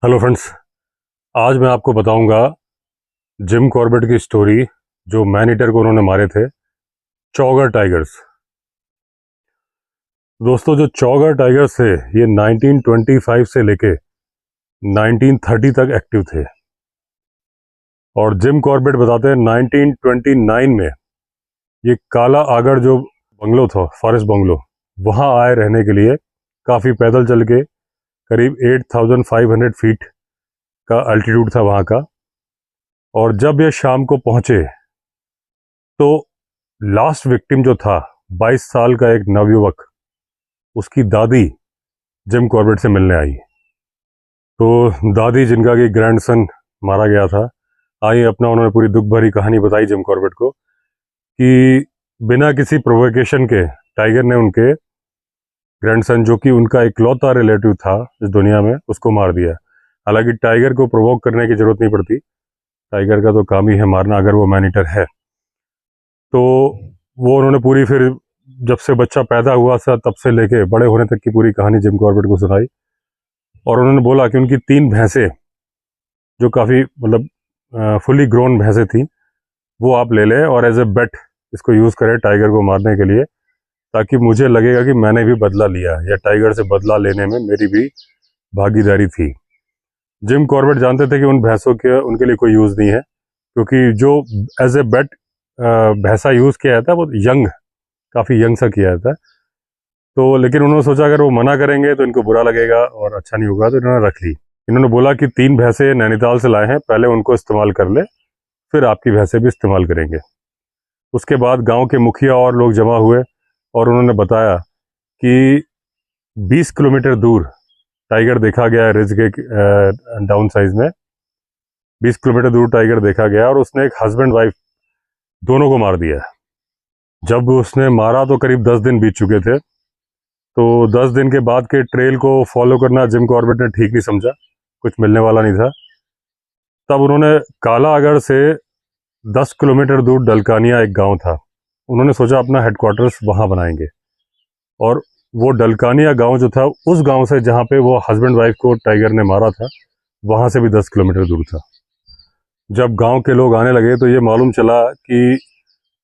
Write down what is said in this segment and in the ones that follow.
Hello friends. आज मैं आपको बताऊंगा जिम कॉर्बेट की स्टोरी, जो मैन ईटर को उन्होंने मारे थे, चौगर टाइगर्स। दोस्तों, जो चौगर टाइगर्स थे ये 1925 से लेके 1930 तक एक्टिव थे। और जिम कॉर्बेट बताते हैं 1929 में ये काला आगड़ जो बंगलो था, फॉरेस्ट बंगलो, वहाँ आए रहने के लिए। काफ़ी पैदल चल के करीब 8500 फीट का अल्टीट्यूड था वहाँ का। और जब ये शाम को पहुँचे तो लास्ट विक्टिम जो था 22 साल का एक नवयुवक, उसकी दादी जिम कॉर्बेट से मिलने आई। तो दादी, जिनका कि ग्रैंडसन मारा गया था, आई अपना, उन्होंने पूरी दुख भरी कहानी बताई जिम कॉर्बेट को कि बिना किसी प्रोवोकेशन के टाइगर ने उनके ग्रैंडसन, जो कि उनका इकलौता रिलेटिव था इस दुनिया में, उसको मार दिया। हालांकि टाइगर को प्रोवोक करने की जरूरत नहीं पड़ती, टाइगर का तो काम ही है मारना, अगर वो मैन ईटर है तो। वो उन्होंने पूरी, फिर जब से बच्चा पैदा हुआ था तब से लेके बड़े होने तक की पूरी कहानी जिम कॉर्बेट को सुनाई। और उन्होंने बोला कि उनकी 3 भैंसें, जो काफ़ी मतलब फुली ग्रोन भैंसें थी, वो आप ले लें और एज ए बेट इसको यूज़ करें टाइगर को मारने के लिए, ताकि मुझे लगेगा कि मैंने भी बदला लिया, या टाइगर से बदला लेने में मेरी भी भागीदारी थी। जिम कॉर्बेट जानते थे कि उन भैंसों के उनके लिए कोई यूज़ नहीं है, क्योंकि जो एज ए बेट भैंसा यूज़ किया जाता है वो यंग, काफ़ी यंग सा किया जाता है। तो लेकिन उन्होंने सोचा अगर वो मना करेंगे तो इनको बुरा लगेगा और अच्छा नहीं होगा, तो इन्होंने रख ली। इन्होंने बोला कि 3 भैंसे नैनीताल से लाए हैं, पहले उनको इस्तेमाल कर ले, फिर आपकी भैंसे भी इस्तेमाल करेंगे। उसके बाद गांव के मुखिया और लोग जमा हुए और उन्होंने बताया कि 20 किलोमीटर दूर टाइगर देखा गया है, रिज के डाउन साइज में 20 किलोमीटर दूर टाइगर देखा गया, और उसने एक हस्बैंड वाइफ दोनों को मार दिया। जब उसने मारा तो करीब 10 दिन बीत चुके थे। तो 10 दिन के बाद के ट्रेल को फॉलो करना जिम कॉर्बेट ने ठीक नहीं समझा, कुछ मिलने वाला नहीं था। तब उन्होंने काला अगड़ से 10 किलोमीटर दूर डलकानिया एक गांव था, उन्होंने सोचा अपना हेडक्वार्टर्स वहां बनाएंगे। और वो डलकानिया गांव जो था, उस गांव से जहां पे वो हस्बैंड वाइफ को टाइगर ने मारा था, वहां से भी 10 किलोमीटर दूर था। जब गांव के लोग आने लगे तो ये मालूम चला कि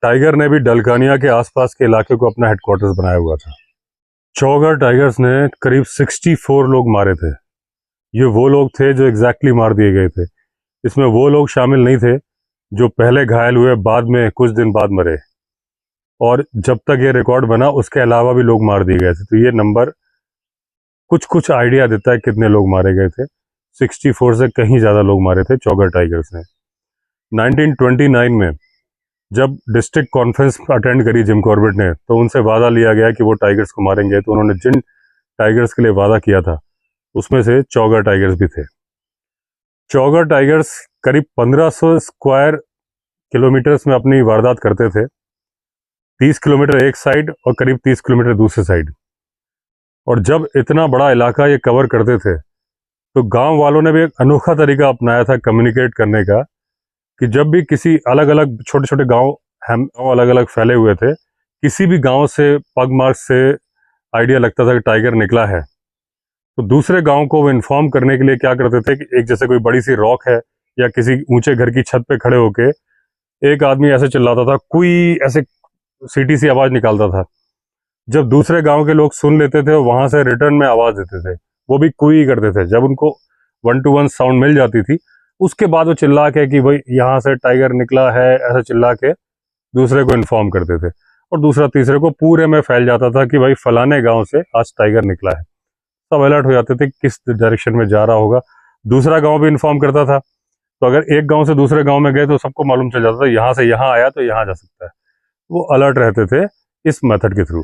टाइगर ने भी डलकानिया के आसपास के इलाके को अपना हेडक्वार्टर्स बनाया हुआ था। चौगर टाइगर्स ने करीब 64 लोग मारे थे। ये वो लोग थे जो एग्जैक्टली मार दिए गए थे। इसमें वो लोग शामिल नहीं थे जो पहले घायल हुए, बाद में कुछ दिन बाद मरे। और जब तक ये रिकॉर्ड बना उसके अलावा भी लोग मार दिए गए थे। तो ये नंबर कुछ कुछ आइडिया देता है कितने लोग मारे गए थे। 64 से कहीं ज़्यादा लोग मारे थे चौगर टाइगर्स ने। 1929 में जब डिस्ट्रिक्ट कॉन्फ्रेंस अटेंड करी जिम कॉर्बेट ने, तो उनसे वादा लिया गया कि वो टाइगर्स को मारेंगे। तो उन्होंने जिन टाइगर्स के लिए वादा किया था उसमें से चौगर टाइगर्स भी थे। चौगर टाइगर्स करीब 1500 स्क्वायर किलोमीटर्स में अपनी वारदात करते थे, 30 किलोमीटर एक साइड और करीब 30 किलोमीटर दूसरे साइड। और जब इतना बड़ा इलाका ये कवर करते थे तो गांव वालों ने भी एक अनोखा तरीका अपनाया था कम्युनिकेट करने का, कि जब भी किसी अलग अलग छोटे छोटे गांव, हम गाँव अलग अलग फैले हुए थे, किसी भी गांव से पग मार्क से आइडिया लगता था कि टाइगर निकला है, तो दूसरे गांव को वो इन्फॉर्म करने के लिए क्या करते थे कि एक जैसे कोई बड़ी सी रॉक है या किसी ऊंचे घर की छत पे खड़े होके एक आदमी ऐसे चिल्लाता था, कोई ऐसे सीटी सी आवाज निकालता था। जब दूसरे गांव के लोग सुन लेते थे वहां से रिटर्न में आवाज देते थे, वो भी कोई करते थे। जब उनको 1 to 1 साउंड मिल जाती थी, उसके बाद वो चिल्ला के कि भाई यहाँ से टाइगर निकला है, ऐसा चिल्ला के दूसरे को इन्फॉर्म करते थे। और दूसरा तीसरे को पूरे में फैल जाता था कि भाई फलाने गांव से आज टाइगर निकला है। सब अलर्ट हो जाते थे किस डायरेक्शन में जा रहा होगा। दूसरा गांव भी इन्फॉर्म करता था, तो अगर एक गांव से दूसरे गांव में गए तो सबको मालूम चल जाता था यहाँ से यहाँ आया तो यहाँ जा सकता है। वो अलर्ट रहते थे इस मेथड के थ्रू।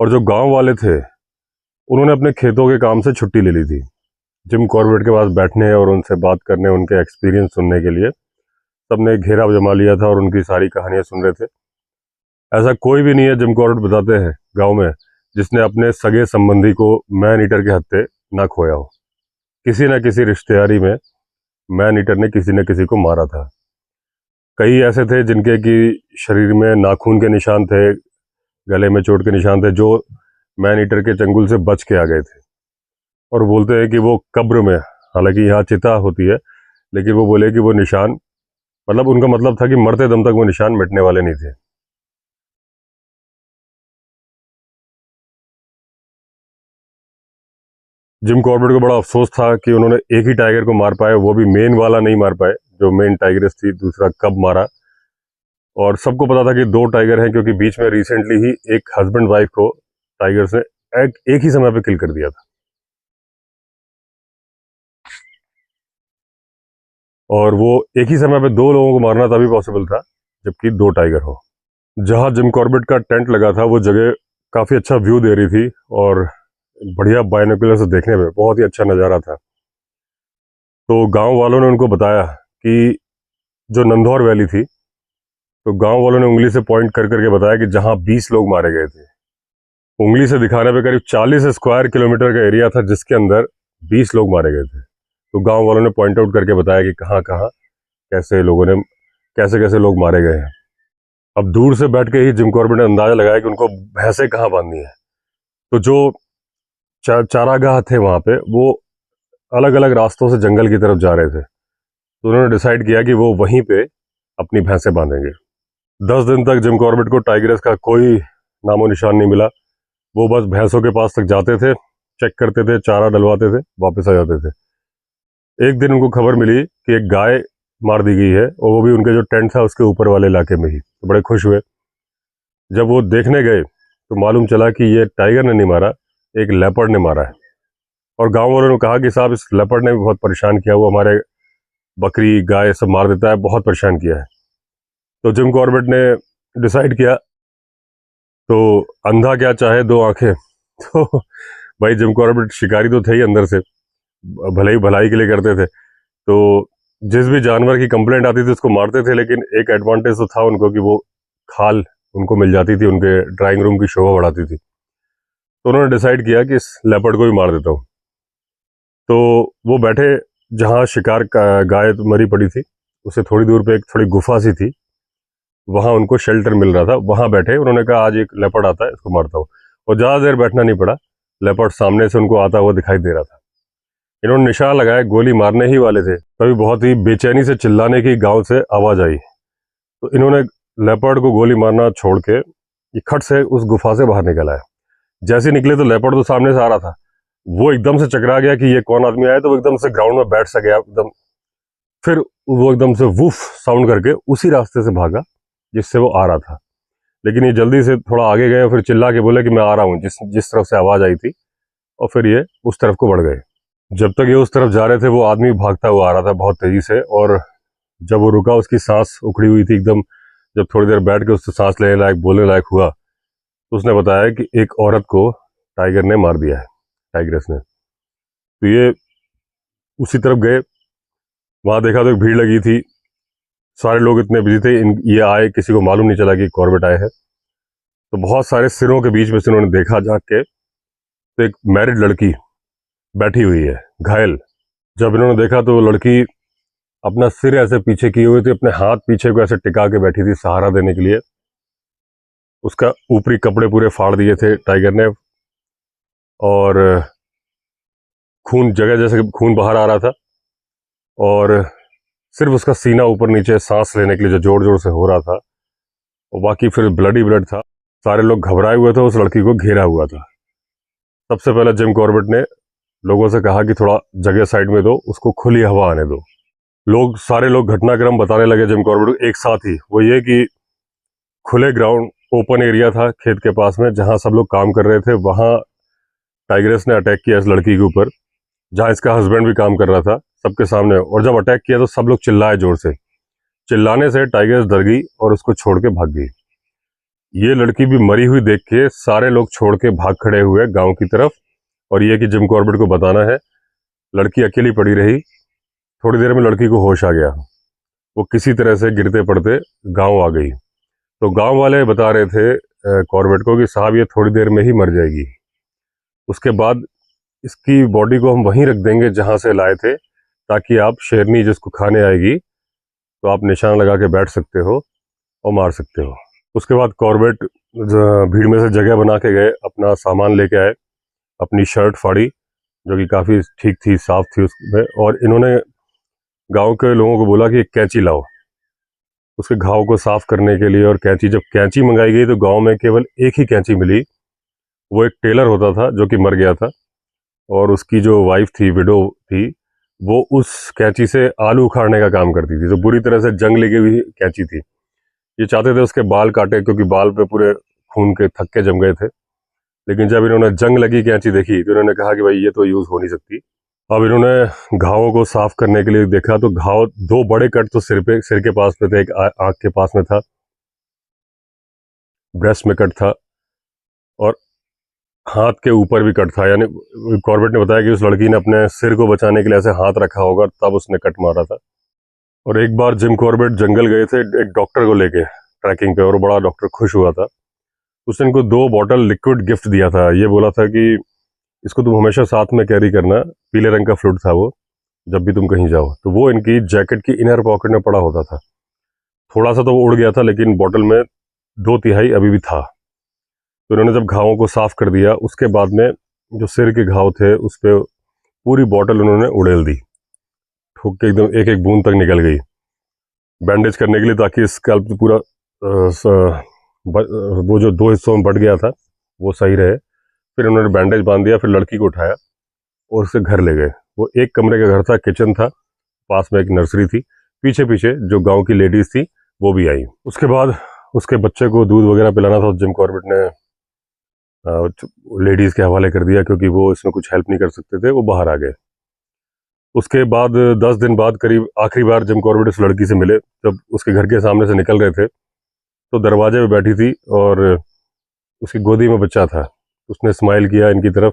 और जो गांव वाले थे उन्होंने अपने खेतों के काम से छुट्टी ले ली थी जिम कॉर्बेट के पास बैठने और उनसे बात करने, उनके एक्सपीरियंस सुनने के लिए। सबने घेरा जमा लिया था और उनकी सारी कहानियां सुन रहे थे। ऐसा कोई भी नहीं है, जिम कॉर्बेट बताते हैं, गांव में जिसने अपने सगे संबंधी को मैन ईटर के हत्थे न खोया हो। किसी न किसी रिश्तेदारी में मैन ईटर ने किसी न किसी को मारा था। कई ऐसे थे जिनके कि शरीर में नाखून के निशान थे, गले में चोट के निशान थे, जो मैन ईटर के चंगुल से बच के आ गए थे। और बोलते हैं कि वो कब्र में हालांकि यहाँ चिता होती है, लेकिन वो बोले कि वो निशान, मतलब उनका मतलब था कि मरते दम तक वो निशान मिटने वाले नहीं थे। जिम कॉर्बेट को बड़ा अफसोस था कि उन्होंने एक ही टाइगर को मार पाए, वो भी मेन वाला नहीं मार पाए, जो मेन टाइगरेस थी। दूसरा कब मारा, और सबको पता था कि दो टाइगर हैं, क्योंकि बीच में रिसेंटली ही एक हस्बैंड वाइफ को टाइगर्स ने एक ही समय पे किल कर दिया था। और वो एक ही समय पे दो लोगों को मारना तभी पॉसिबल था जबकि दो टाइगर हो। जहां जिम कॉर्बेट का टेंट लगा था वो जगह काफ़ी अच्छा व्यू दे रही थी, और बढ़िया बायनोकुलर से देखने में बहुत ही अच्छा नज़ारा था। तो गांव वालों ने उनको बताया कि जो नंदौर वैली थी, तो गांव वालों ने उंगली से पॉइंट कर करके बताया कि जहां 20 लोग मारे गए थे, उंगली से दिखाने पे करीब 40 स्क्वायर किलोमीटर का एरिया था जिसके अंदर 20 लोग मारे गए थे। तो गांव वालों ने पॉइंट आउट करके बताया कि कहाँ कहाँ कैसे लोगों ने, कैसे कैसे लोग मारे गए हैं। अब दूर से बैठ के ही जिम कॉर्बेट ने अंदाजा लगाया कि उनको भैंसें कहाँ बांधनी है। तो जो चारागाह थे वहां पे, वो अलग अलग रास्तों से जंगल की तरफ जा रहे थे। तो उन्होंने डिसाइड किया कि वो वहीं पे अपनी भैंसें बांधेंगे। 10 दिन तक जिम कॉर्बेट को टाइगर्स का कोई नामो निशान नहीं मिला। वो बस भैंसों के पास तक जाते थे, चेक करते थे, चारा डलवाते थे, वापस आ जाते थे। एक दिन उनको खबर मिली कि एक गाय मार दी गई है, और वो भी उनके जो टेंट था उसके ऊपर वाले इलाके में ही। तो बड़े खुश हुए। जब वो देखने गए तो मालूम चला कि ये टाइगर ने नहीं मारा, एक लेपर्ड ने मारा है। और गांव वालों ने कहा कि साहब, इस लेपर्ड ने भी बहुत परेशान किया, वो हमारे बकरी गाय सब मार देता है, बहुत परेशान किया है। तो जिम कॉर्बेट ने डिसाइड किया, तो अंधा क्या चाहे दो आंखें। तो भाई जिम कॉर्बेट शिकारी तो थे ही अंदर से, भले ही भलाई के लिए करते थे। तो जिस भी जानवर की कंप्लेंट आती थी उसको मारते थे, लेकिन एक एडवांटेज तो था उनको कि वो खाल उनको मिल जाती थी, उनके ड्राइंग रूम की शोभा बढ़ाती थी। तो उन्होंने डिसाइड किया कि इस लेपर्ड को भी मार देता हूँ। तो वो बैठे जहाँ शिकार का गाय मरी पड़ी थी, उससे थोड़ी दूर पे एक थोड़ी गुफा सी थी, वहाँ उनको शेल्टर मिल रहा था, वहाँ बैठे। उन्होंने कहा आज एक लेपर्ड आता है, इसको मारता हूँ। और ज़्यादा देर बैठना नहीं पड़ा, लेपर्ड सामने से उनको आता हुआ दिखाई दे रहा था। इन्होंने निशान लगाया, गोली मारने ही वाले थे, तभी बहुत ही बेचैनी से चिल्लाने की गांव से आवाज आई। तो इन्होंने लेपर्ड को गोली मारना छोड़ के ये खट से उस गुफा से बाहर निकल आए। जैसे निकले तो लेपर्ड तो सामने से आ रहा था, वो एकदम से चकरा गया कि ये कौन आदमी आया, तो वो एकदम से ग्राउंड में बैठ सा गया एकदम। फिर वो एकदम से वूफ साउंड करके उसी रास्ते से भागा जिससे वो आ रहा था। लेकिन ये जल्दी से थोड़ा आगे गए और फिर चिल्ला के बोले कि मैं आ रहा हूँ, जिस जिस तरफ से आवाज आई थी। और फिर ये उस तरफ को बढ़ गए। जब तक ये उस तरफ जा रहे थे, वो आदमी भागता हुआ आ रहा था बहुत तेजी से। और जब वो रुका, उसकी सांस उखड़ी हुई थी एकदम। जब थोड़ी देर बैठ के उससे सांस लेने लायक, बोलने लायक हुआ, तो उसने बताया कि एक औरत को टाइगर ने मार दिया है, टाइग्रेस ने। तो ये उसी तरफ गए, वहां देखा तो एक भीड़ लगी थी, सारे लोग इतने बिजी थे, ये आए, किसी को मालूम नहीं चला कि कॉर्बेट आए हैं। तो बहुत सारे सिरों के बीच में से उन्होंने देखा झांक के, तो एक मैरिड लड़की बैठी हुई है घायल। जब इन्होंने देखा तो वो लड़की अपना सिर ऐसे पीछे किए हुए थी, अपने हाथ पीछे को ऐसे टिका के बैठी थी सहारा देने के लिए। उसका ऊपरी कपड़े पूरे फाड़ दिए थे टाइगर ने, और खून जगह जैसे खून बाहर आ रहा था, और सिर्फ उसका सीना ऊपर नीचे सांस लेने के लिए जो जोर जोर से हो रहा था, और बाकी फिर ब्लड ही ब्लड था। सारे लोग घबराए हुए थे, उस लड़की को घेरा हुआ था। सबसे पहले जिम कॉर्बेट ने लोगों से कहा कि थोड़ा जगह साइड में दो, उसको खुली हवा आने दो। सारे लोग घटनाक्रम बताने लगे जिम कॉर्बेट को एक साथ ही। वो ये कि खुले ग्राउंड, ओपन एरिया था खेत के पास में, जहां सब लोग काम कर रहे थे, वहां टाइग्रेस ने अटैक किया इस लड़की के ऊपर, जहां इसका हस्बैंड भी काम कर रहा था सबके सामने। और जब अटैक किया तो सब लोग चिल्लाए जोर से। चिल्लाने से टाइग्रेस डर गई और उसको छोड़ के भाग गई। ये लड़की भी मरी हुई देख के सारे लोग छोड़ के भाग खड़े हुए गांव की तरफ। और ये कि जिम कॉर्बेट को बताना है। लड़की अकेली पड़ी रही। थोड़ी देर में लड़की को होश आ गया, वो किसी तरह से गिरते पड़ते गांव आ गई। तो गांव वाले बता रहे थे कॉर्बेट को कि साहब ये थोड़ी देर में ही मर जाएगी, उसके बाद इसकी बॉडी को हम वहीं रख देंगे जहां से लाए थे, ताकि आप शेरनी जिसको खाने आएगी तो आप निशान लगा के बैठ सकते हो और मार सकते हो। उसके बाद कॉर्बेट भीड़ में से जगह बना के गए, अपना सामान लेके आए, अपनी शर्ट फाड़ी जो कि काफ़ी ठीक थी, साफ थी उसमें। और इन्होंने गांव के लोगों को बोला कि एक कैंची लाओ उसके घाव को साफ करने के लिए। और कैंची, जब कैंची मंगाई गई तो गांव में केवल एक ही कैंची मिली। वो एक टेलर होता था जो कि मर गया था, और उसकी जो वाइफ थी, विडो थी, वो उस कैंची से आलू उखाड़ने का काम करती थी। तो बुरी तरह से जंग लगी हुई कैंची थी। ये चाहते थे उसके बाल काटे, क्योंकि बाल पे पूरे खून के थक्के जम गए थे। लेकिन जब इन्होंने जंग लगी कैंची देखी तो इन्होंने कहा कि भाई ये तो यूज़ हो नहीं सकती। अब इन्होंने घावों को साफ करने के लिए देखा तो घाव, दो बड़े कट तो सिर के पास में थे, एक आँख के पास में था, ब्रेस्ट में कट था, और हाथ के ऊपर भी कट था। यानी कॉर्बेट ने बताया कि उस लड़की ने अपने सिर को बचाने के लिए ऐसे हाथ रखा होगा, तब उसने कट मारा था। और एक बार जिम कॉर्बेट जंगल गए थे एक डॉक्टर को लेके ट्रैकिंग पे, और बड़ा डॉक्टर खुश हुआ था। उसने इनको 2 बॉटल लिक्विड गिफ्ट दिया था। ये बोला था कि इसको तुम हमेशा साथ में कैरी करना। पीले रंग का फ्लूइड था वो, जब भी तुम कहीं जाओ। तो वो इनकी जैकेट की इनर पॉकेट में पड़ा होता था। थोड़ा सा तो वो उड़ गया था, लेकिन बॉटल में 2/3 अभी भी था। तो उन्होंने जब घावों को साफ कर दिया, उसके बाद में जो सिर के घाव थे उस पर पूरी बॉटल उन्होंने उड़ेल दी, ठोक के एकदम एक एक बूंद तक निकल गई, बैंडेज करने के लिए, ताकि स्कैल्प पूरा वो जो 2 हिस्सों में बट गया था वो सही रहे। फिर उन्होंने बैंडेज बांध दिया। फिर लड़की को उठाया और उसे घर ले गए। वो एक कमरे का घर था, किचन था, पास में एक नर्सरी थी। पीछे पीछे जो गांव की लेडीज थी वो भी आई। उसके बाद उसके बच्चे को दूध वगैरह पिलाना था, जिम कॉर्बेट ने लेडीज के हवाले कर दिया, क्योंकि वो इसमें कुछ हेल्प नहीं कर सकते थे, वो बाहर आ गए। उसके बाद 10 दिन बाद करीब आखिरी बार जिम कॉर्बेट उस लड़की से मिले। जब उसके घर के सामने से निकल रहे थे तो दरवाजे पे बैठी थी और उसकी गोदी में बच्चा था। उसने स्माइल किया इनकी तरफ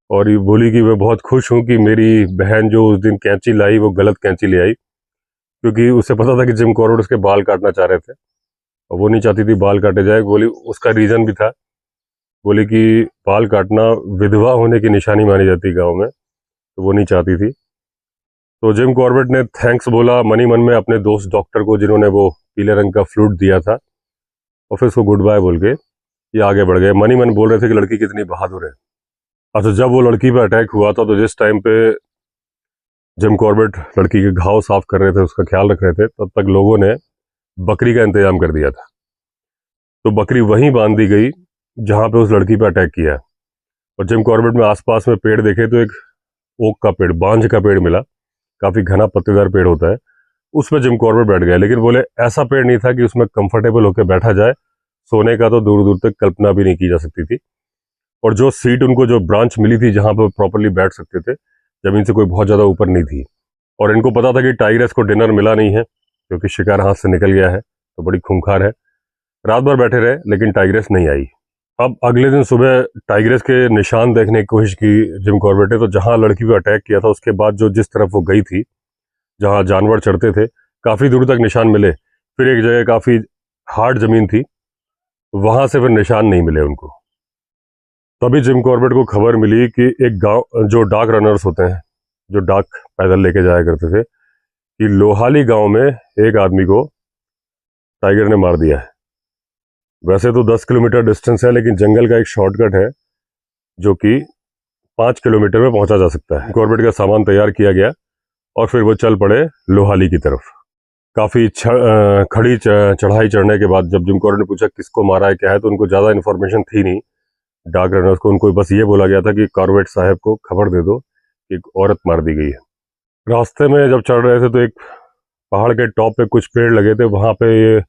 और ये बोली कि मैं बहुत खुश हूँ कि मेरी बहन जो उस दिन कैंची लाई वो गलत कैंची ले आई, क्योंकि उसे पता था कि जिम कॉर्बेट उसके बाल काटना चाह रहे थे और वो नहीं चाहती थी बाल काटे जाए। बोली उसका रीज़न भी था, बोली कि बाल काटना विधवा होने की निशानी मानी जाती गाँव में, तो वो नहीं चाहती थी। तो जिम कॉर्बेट ने थैंक्स बोला मनी मन में अपने दोस्त डॉक्टर को, जिन्होंने वो पीले रंग का फ्लूइड दिया था, और फिर उसको गुड बाय बोल के ये आगे बढ़ गए। मनी मन बोल रहे थे कि लड़की कितनी बहादुर है। अच्छा, जब वो लड़की पे अटैक हुआ था तो जिस टाइम पे जिम कॉर्बेट लड़की के घाव साफ कर रहे थे, उसका ख्याल रख रहे थे, तब तक लोगों ने बकरी का इंतजाम कर दिया था। तो बकरी वहीं बांध दी गई जहां पे उस लड़की पे अटैक किया। और जिम कॉर्बेट में आसपास में पेड़ देखे तो एक ओक का पेड़, बांझ का पेड़ मिला, काफी घना पत्तेदार पेड़ होता है। उसमें जिम कॉर्बेट बैठ गया, लेकिन बोले ऐसा पेड़ नहीं था कि उसमें कंफर्टेबल होकर बैठा जाए। सोने का तो दूर दूर तक कल्पना भी नहीं की जा सकती थी। और जो सीट उनको, जो ब्रांच मिली थी जहां पर प्रॉपरली बैठ सकते थे, जमीन से कोई बहुत ज़्यादा ऊपर नहीं थी। और इनको पता था कि टाइग्रेस को डिनर मिला नहीं है, क्योंकि शिकार हाथ से निकल गया है, तो बड़ी खूंखार है। रात भर बैठे रहे लेकिन टाइग्रेस नहीं आई। अब अगले दिन सुबह टाइग्रेस के निशान देखने की कोशिश की जिम कॉर्बेट ने। तो जहां लड़की को अटैक किया था उसके बाद जो जिस तरफ वो गई थी, जहां जानवर चढ़ते थे, काफ़ी दूर तक निशान मिले। फिर एक जगह काफ़ी हार्ड जमीन थी, वहां से फिर निशान नहीं मिले उनको। तभी जिम कॉर्बेट को खबर मिली कि एक गांव, जो डाक रनर्स होते हैं, जो डाक पैदल लेके जाया करते थे, कि लोहाली गांव में एक आदमी को टाइगर ने मार दिया है। वैसे तो 10 किलोमीटर डिस्टेंस है, लेकिन जंगल का एक शॉर्टकट है जो कि 5 किलोमीटर में पहुंचा जा सकता है। कॉर्बेट का सामान तैयार किया गया और फिर वो चल पड़े लोहाली की तरफ। काफ़ी खड़ी चढ़ाई चढ़ने के बाद जब जिम कॉर्बेट ने पूछा किसको मारा है क्या है, तो उनको ज़्यादा इन्फॉर्मेशन थी नहीं डाक रनर्स को। उनको बस ये बोला गया था कि कॉर्बेट साहब को खबर दे दो कि एक औरत मार दी गई है। रास्ते में जब चढ़ रहे थे तो एक पहाड़ के टॉप पे कुछ पेड़ लगे थे, वहां पे ये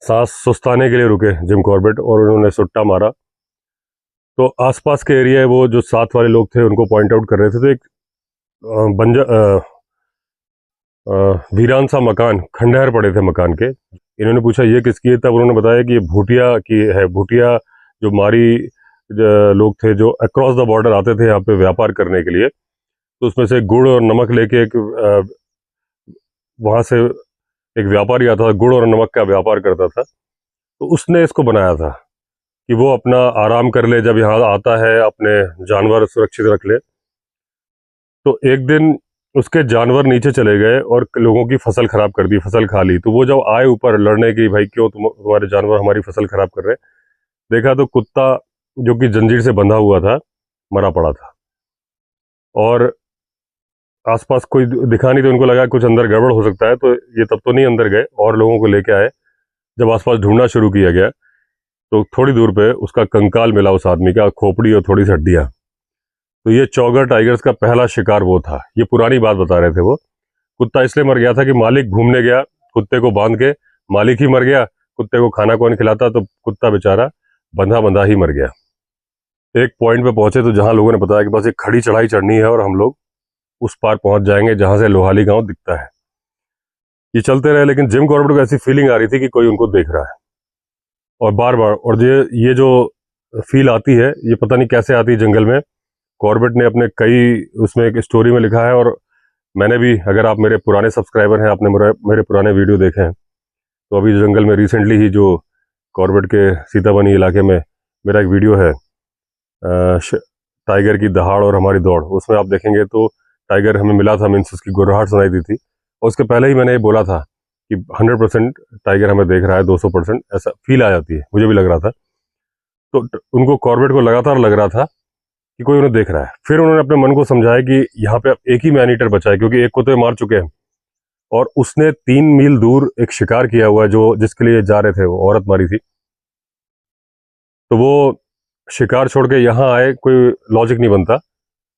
सांस सुस्ताने के लिए रुके जिम कॉर्बेट, और उन्होंने सुट्टा मारा। तो आसपास के एरिया, वो जो साथ वाले लोग थे उनको पॉइंट आउट कर रहे थे, तो एक वीरान सा मकान, खंडहर पड़े थे मकान के। इन्होंने पूछा ये किसकी है, तब उन्होंने बताया कि ये भूटिया की है। भूटिया जो मारी लोग थे, जो अक्रॉस द बॉर्डर आते थे यहाँ पे व्यापार करने के लिए, तो उसमें से गुड़ और नमक लेके एक वहाँ से एक व्यापारी आता था, गुड़ और नमक का व्यापार करता था। तो उसने इसको बनाया था कि वो अपना आराम कर ले, जब यहाँ आता है अपने जानवर सुरक्षित रख ले। तो एक दिन उसके जानवर नीचे चले गए और लोगों की फसल खराब कर दी, फसल खा ली। तो वो जब आए ऊपर लड़ने की, भाई क्यों तुम्हारे जानवर हमारी फसल खराब कर रहे, देखा तो कुत्ता जो कि जंजीर से बंधा हुआ था मरा पड़ा था। और आसपास कोई दिखा नहीं, तो उनको लगा कुछ अंदर गड़बड़ हो सकता है, तो ये तब तो नहीं अंदर गए और लोगों को लेके आए। जब आसपास ढूंढना शुरू किया गया तो थोड़ी दूर पे उसका कंकाल मिला, उस आदमी का, खोपड़ी और थोड़ी सी हड्डियां। तो ये चौगर टाइगर्स का पहला शिकार वो था। ये पुरानी बात बता रहे थे वो। कुत्ता इसलिए मर गया था कि मालिक घूमने गया, कुत्ते को बांध के, मालिक ही मर गया, कुत्ते को खाना कौन खिलाता, तो कुत्ता बेचारा बंधा बंधा ही मर गया। एक पॉइंट पे पहुंचे तो जहां लोगों ने बताया कि बस एक खड़ी चढ़ाई चढ़नी है और हम लोग उस पार पहुंच जाएंगे जहां से लोहाली गांव दिखता है। ये चलते रहे, लेकिन जिम कॉर्बेट को ऐसी फीलिंग आ रही थी कि कोई उनको देख रहा है, और बार बार। और ये जो फील आती है, ये पता नहीं कैसे आती है जंगल में। कॉर्बेट ने अपने कई उसमें एक स्टोरी में लिखा है, और मैंने भी, अगर आप मेरे पुराने सब्सक्राइबर हैं, आपने मेरे पुराने वीडियो देखे हैं, तो अभी जंगल में रिसेंटली ही जो कॉर्बेट के सीताबनी इलाके में मेरा एक वीडियो है, टाइगर की दहाड़ और हमारी दौड़, उसमें आप देखेंगे तो टाइगर हमें मिला था, मीन्स उसकी गुर्राहट सुनाई दी थी। और उसके पहले ही मैंने ये बोला था कि 100% टाइगर हमें देख रहा है, 200% ऐसा फील आ जाती है, मुझे भी लग रहा था। तो उनको, कॉर्बेट को लगातार लग रहा था कि कोई उन्हें देख रहा है। फिर उन्होंने अपने मन को समझाया कि यहाँ पे अब एक ही मैन ईटर बचा है, क्योंकि एक को तो ये मार चुके हैं, और उसने 3 मील दूर एक शिकार किया हुआ है, जो जिसके लिए जा रहे थे, वो औरत मारी थी। तो वो शिकार छोड़ के यहाँ आए, कोई लॉजिक नहीं बनता।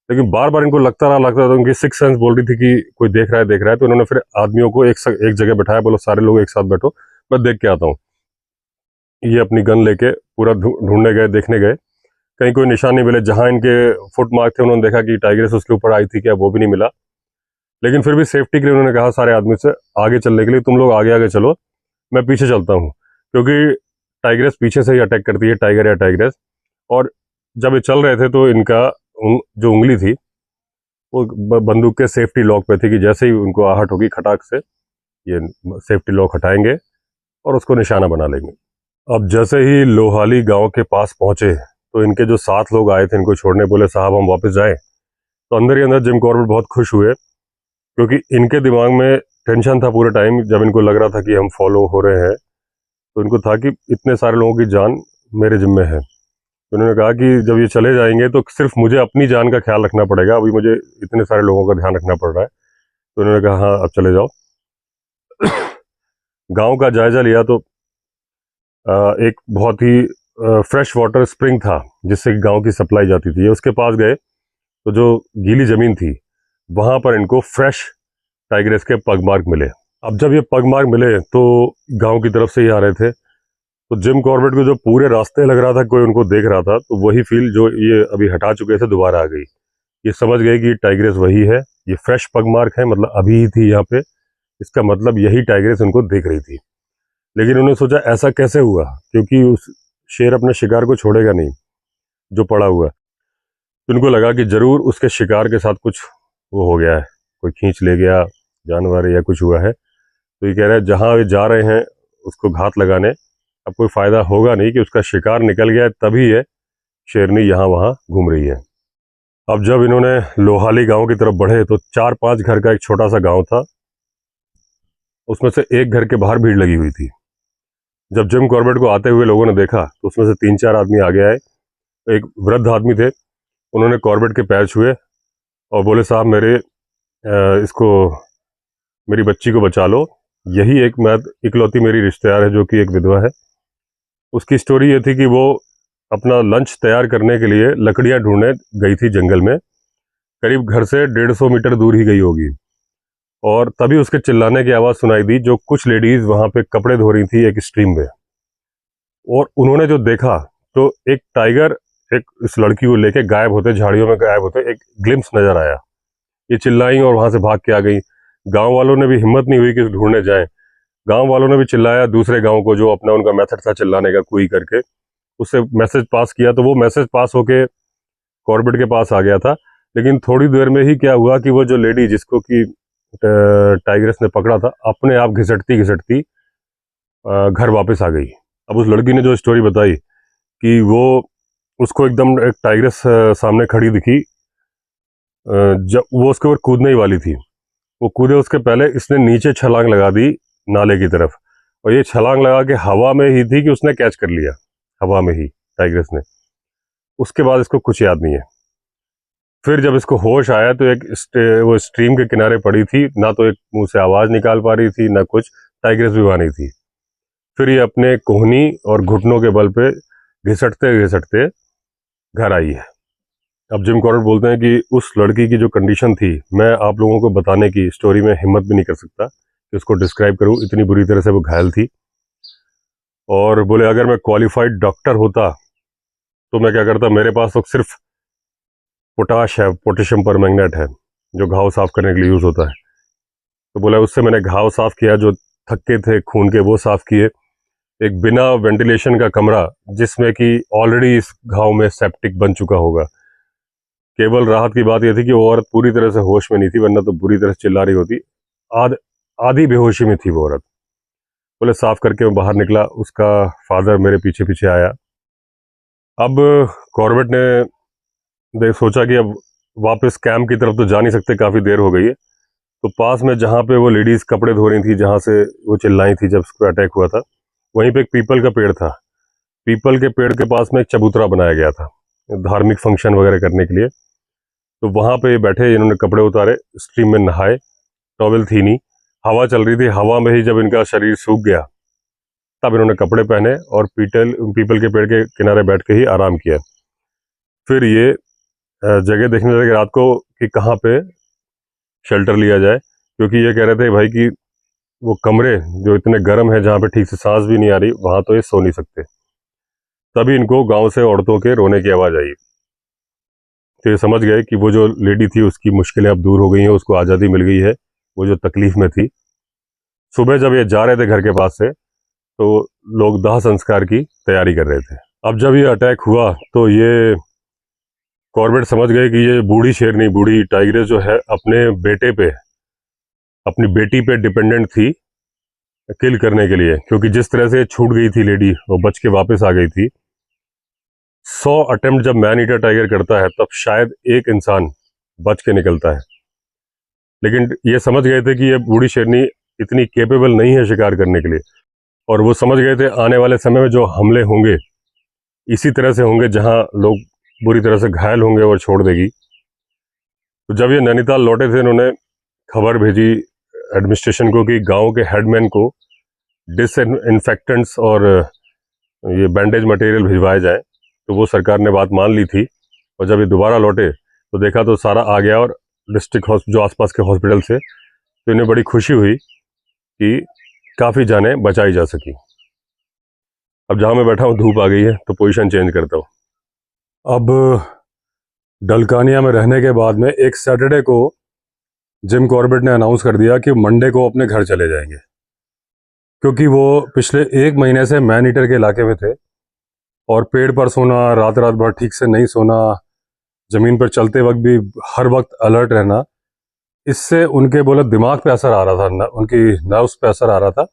लेकिन बार बार इनको लगता रहा, उनकी सिक्स सेंस बोल रही थी कि कोई देख रहा है, देख रहा है। तो उन्होंने फिर आदमियों को एक जगह बैठाया, बोलो सारे लोग एक साथ बैठो, मैं देख के आता हूँ। ये अपनी गन लेके पूरा ढूंढने गए, देखने गए, कहीं कोई निशान नहीं मिले। जहां इनके फुट मार्क थे, उन्होंने देखा कि टाइगर से उसके ऊपर आई थी क्या, वो भी नहीं मिला। लेकिन फिर भी सेफ्टी के लिए उन्होंने कहा सारे आदमी से आगे चलने के लिए, तुम लोग आगे आगे चलो, मैं पीछे चलता हूँ, क्योंकि टाइग्रेस पीछे से ही अटैक करती है, टाइगर या टाइग्रेस। और जब ये चल रहे थे तो इनका जो उंगली थी वो बंदूक के सेफ्टी लॉक पे थी, कि जैसे ही उनको आहट होगी खटाक से ये सेफ्टी लॉक हटाएंगे और उसको निशाना बना लेंगे। अब जैसे ही लोहाली गांव के पास पहुंचे तो इनके जो 7 लोग आए थे इनको छोड़ने, बोले साहब हम वापस जाएं। तो अंदर ही अंदर जिम कॉर्बेट बहुत खुश हुए, क्योंकि इनके दिमाग में टेंशन था पूरे टाइम, जब इनको लग रहा था कि हम फॉलो हो रहे हैं, तो इनको था कि इतने सारे लोगों की जान मेरे जिम्मे है। तो उन्होंने कहा कि जब ये चले जाएंगे तो सिर्फ मुझे अपनी जान का ख्याल रखना पड़ेगा, अभी मुझे इतने सारे लोगों का ध्यान रखना पड़ रहा है। तो उन्होंने कहा हाँ अब चले जाओ। गांव का जायजा लिया तो एक बहुत ही फ्रेश वाटर स्प्रिंग था जिससे गांव की सप्लाई जाती थी। उसके पास गए तो जो गीली जमीन थी वहां पर इनको फ्रेश टाइग्रेस के पग मार्क मिले। अब जब ये पग मार्क मिले तो गांव की तरफ से ही आ रहे थे, तो जिम कॉर्बेट को जो पूरे रास्ते लग रहा था कोई उनको देख रहा था, तो वही फील जो ये अभी हटा चुके थे दोबारा आ गई। ये समझ गए कि टाइग्रेस वही है, ये फ्रेश पग मार्क है, मतलब अभी ही थी यहाँ पे, इसका मतलब यही टाइग्रेस उनको देख रही थी। लेकिन उन्होंने सोचा ऐसा कैसे हुआ, क्योंकि उस शेर अपने शिकार को छोड़ेगा नहीं जो पड़ा हुआ। तो उनको लगा कि जरूर उसके शिकार के साथ कुछ वो हो गया है, कोई खींच ले गया जानवर या कुछ हुआ है। तो ये कह रहे हैं जहाँ वे जा रहे हैं उसको घात लगाने, अब कोई फायदा होगा नहीं, कि उसका शिकार निकल गया है, तभी ये शेरनी यहाँ वहाँ घूम रही है। अब जब इन्होंने लोहाली गांव की तरफ बढ़े तो 4-5 घर का एक छोटा सा गांव था, उसमें से एक घर के बाहर भीड़ लगी हुई थी। जब जिम कॉर्बेट को आते हुए लोगों ने देखा तो उसमें से 3-4 आदमी आगे आए। एक वृद्ध आदमी थे, उन्होंने कॉर्बेट के पैर छुए और बोले साहब इसको, मेरी बच्ची को बचा लो, यही एक मैं इकलौती मेरी रिश्तेदार है जो कि एक विधवा है। उसकी स्टोरी ये थी कि वो अपना लंच तैयार करने के लिए लकड़ियां ढूंढने गई थी जंगल में, करीब घर से 150 मीटर दूर ही गई होगी, और तभी उसके चिल्लाने की आवाज़ सुनाई दी। जो कुछ लेडीज वहां पे कपड़े धो रही थी एक स्ट्रीम में, और उन्होंने जो देखा तो एक टाइगर एक इस लड़की को लेके गायब होते, झाड़ियों में गायब होते एक ग्लिम्स नजर आया। ये चिल्लाई और वहां से भाग के आ गई। गांव वालों ने भी हिम्मत नहीं हुई कि ढूंढने जाएं। गांव वालों ने भी चिल्लाया दूसरे गांव को, जो अपना उनका मेथड था चिल्लाने का, कुई करके उससे मैसेज पास किया, तो वो मैसेज पास होके कॉर्बेट के पास आ गया था। लेकिन थोड़ी देर में ही क्या हुआ कि वो जो लेडी जिसको कि टाइग्रेस ने पकड़ा था, अपने आप घिसटती घिसटती घर वापस आ गई। अब उस लड़की ने जो स्टोरी बताई कि वो, उसको एकदम एक टाइग्रेस सामने खड़ी दिखी, जब वो उसके ऊपर कूदने ही वाली थी, वो कूदे उसके पहले इसने नीचे छलांग लगा दी नाले की तरफ, और ये छलांग लगा के हवा में ही थी कि उसने कैच कर लिया, हवा में ही टाइग्रेस ने। उसके बाद इसको कुछ याद नहीं है। फिर जब इसको होश आया तो वो स्ट्रीम के किनारे पड़ी थी, ना तो एक मुंह से आवाज़ निकाल पा रही थी, ना कुछ, टाइग्रेस भी वहाँ नहीं थी। फिर ये अपने कोहनी और घुटनों के बल पे घिसटते घिसटते घर आई है। अब जिम कॉर्बेट बोलते हैं कि उस लड़की की जो कंडीशन थी, मैं आप लोगों को बताने की स्टोरी में हिम्मत भी नहीं कर सकता कि उसको डिस्क्राइब करूं, इतनी बुरी तरह से वो घायल थी। और बोले अगर मैं क्वालिफाइड डॉक्टर होता तो मैं क्या करता, मेरे पास तो सिर्फ पोटाश है, पोटेशियम परमैंगनेट है, जो घाव साफ करने के लिए यूज़ होता है। तो बोला उससे मैंने घाव साफ किया, जो थक्के थे खून के वो साफ किए। एक बिना वेंटिलेशन का कमरा जिसमें कि ऑलरेडी इस घाव में सेप्टिक बन चुका होगा। केवल राहत की बात यह थी कि वो औरत पूरी तरह से होश में नहीं थी, वरना तो बुरी तरह से चिल्ला रही होती। आधी बेहोशी में थी वो औरत। बोले साफ करके मैं बाहर निकला, उसका फादर मेरे पीछे पीछे आया। अब कॉर्बेट ने सोचा कि अब वापस कैंप की तरफ तो जा नहीं सकते, काफ़ी देर हो गई है। तो पास में जहाँ पे वो लेडीज़ कपड़े धो रही थी, जहाँ से वो चिल्लाई थी जब उसको अटैक हुआ था, वहीं पे एक पीपल का पेड़ था। पीपल के पेड़ के पास में एक चबूतरा बनाया गया था धार्मिक फंक्शन वगैरह करने के लिए। तो वहाँ पे बैठे, इन्होंने कपड़े उतारे, स्ट्रीम में नहाए, टॉवेल थी नहीं, हवा चल रही थी, हवा में ही जब इनका शरीर सूख गया तब इन्होंने कपड़े पहने और पीपल के पेड़ के किनारे बैठ के ही आराम किया। फिर ये जगह देखने लगे रात को कि कहाँ पे शेल्टर लिया जाए, क्योंकि ये कह रहे थे भाई कि वो कमरे जो इतने गर्म है, जहाँ पे ठीक से सांस भी नहीं आ रही, वहाँ तो ये सो नहीं सकते। तभी इनको गांव से औरतों के रोने की आवाज़ आई। तो ये समझ गए कि वो जो लेडी थी उसकी मुश्किलें अब दूर हो गई हैं, उसको आज़ादी मिल गई है, वो जो तकलीफ में थी। सुबह जब ये जा रहे थे घर के पास से, तो लोग दाह संस्कार की तैयारी कर रहे थे। अब जब ये अटैक हुआ तो ये कॉर्बेट समझ गए कि ये बूढ़ी शेरनी, बूढ़ी टाइग्रेस जो है, अपने बेटे पे, अपनी बेटी पे डिपेंडेंट थी किल करने के लिए, क्योंकि जिस तरह से छूट गई थी लेडी, वो बच के वापस आ गई थी। 100 अटेम्प्ट जब मैन ईटर टाइगर करता है तब शायद एक इंसान बच के निकलता है, लेकिन ये समझ गए थे कि ये बूढ़ी शेरनी इतनी केपेबल नहीं है शिकार करने के लिए। और वो समझ गए थे आने वाले समय में जो हमले होंगे इसी तरह से होंगे, जहां लोग बुरी तरह से घायल होंगे और छोड़ देगी। तो जब ये नैनीताल लौटे थे, इन्होंने खबर भेजी एडमिनिस्ट्रेशन को कि गांव के हेडमैन को डिसइंफेक्टेंट्स और ये बैंडेज मटेरियल भिजवाए जाए। तो वो सरकार ने बात मान ली थी, और जब ये दोबारा लौटे तो देखा तो सारा आ गया, और डिस्ट्रिक्ट जो आसपास के हॉस्पिटल से, तो इन्हें बड़ी खुशी हुई कि काफ़ी जानें बचाई जा सकी। अब जहाँ मैं बैठा हूँ धूप आ गई है, तो पोजीशन चेंज करता हूँ। अब डलकानिया में रहने के बाद में एक सैटरडे को जिम कॉर्बेट ने अनाउंस कर दिया कि मंडे को अपने घर चले जाएंगे, क्योंकि वो पिछले 1 महीने से मैन ईटर के इलाके में थे, और पेड़ पर सोना, रात रात भर ठीक से नहीं सोना, ज़मीन पर चलते वक्त भी हर वक्त अलर्ट रहना, इससे उनके बोले दिमाग पे असर आ रहा था, उनकी नर्व्स पे असर आ रहा था।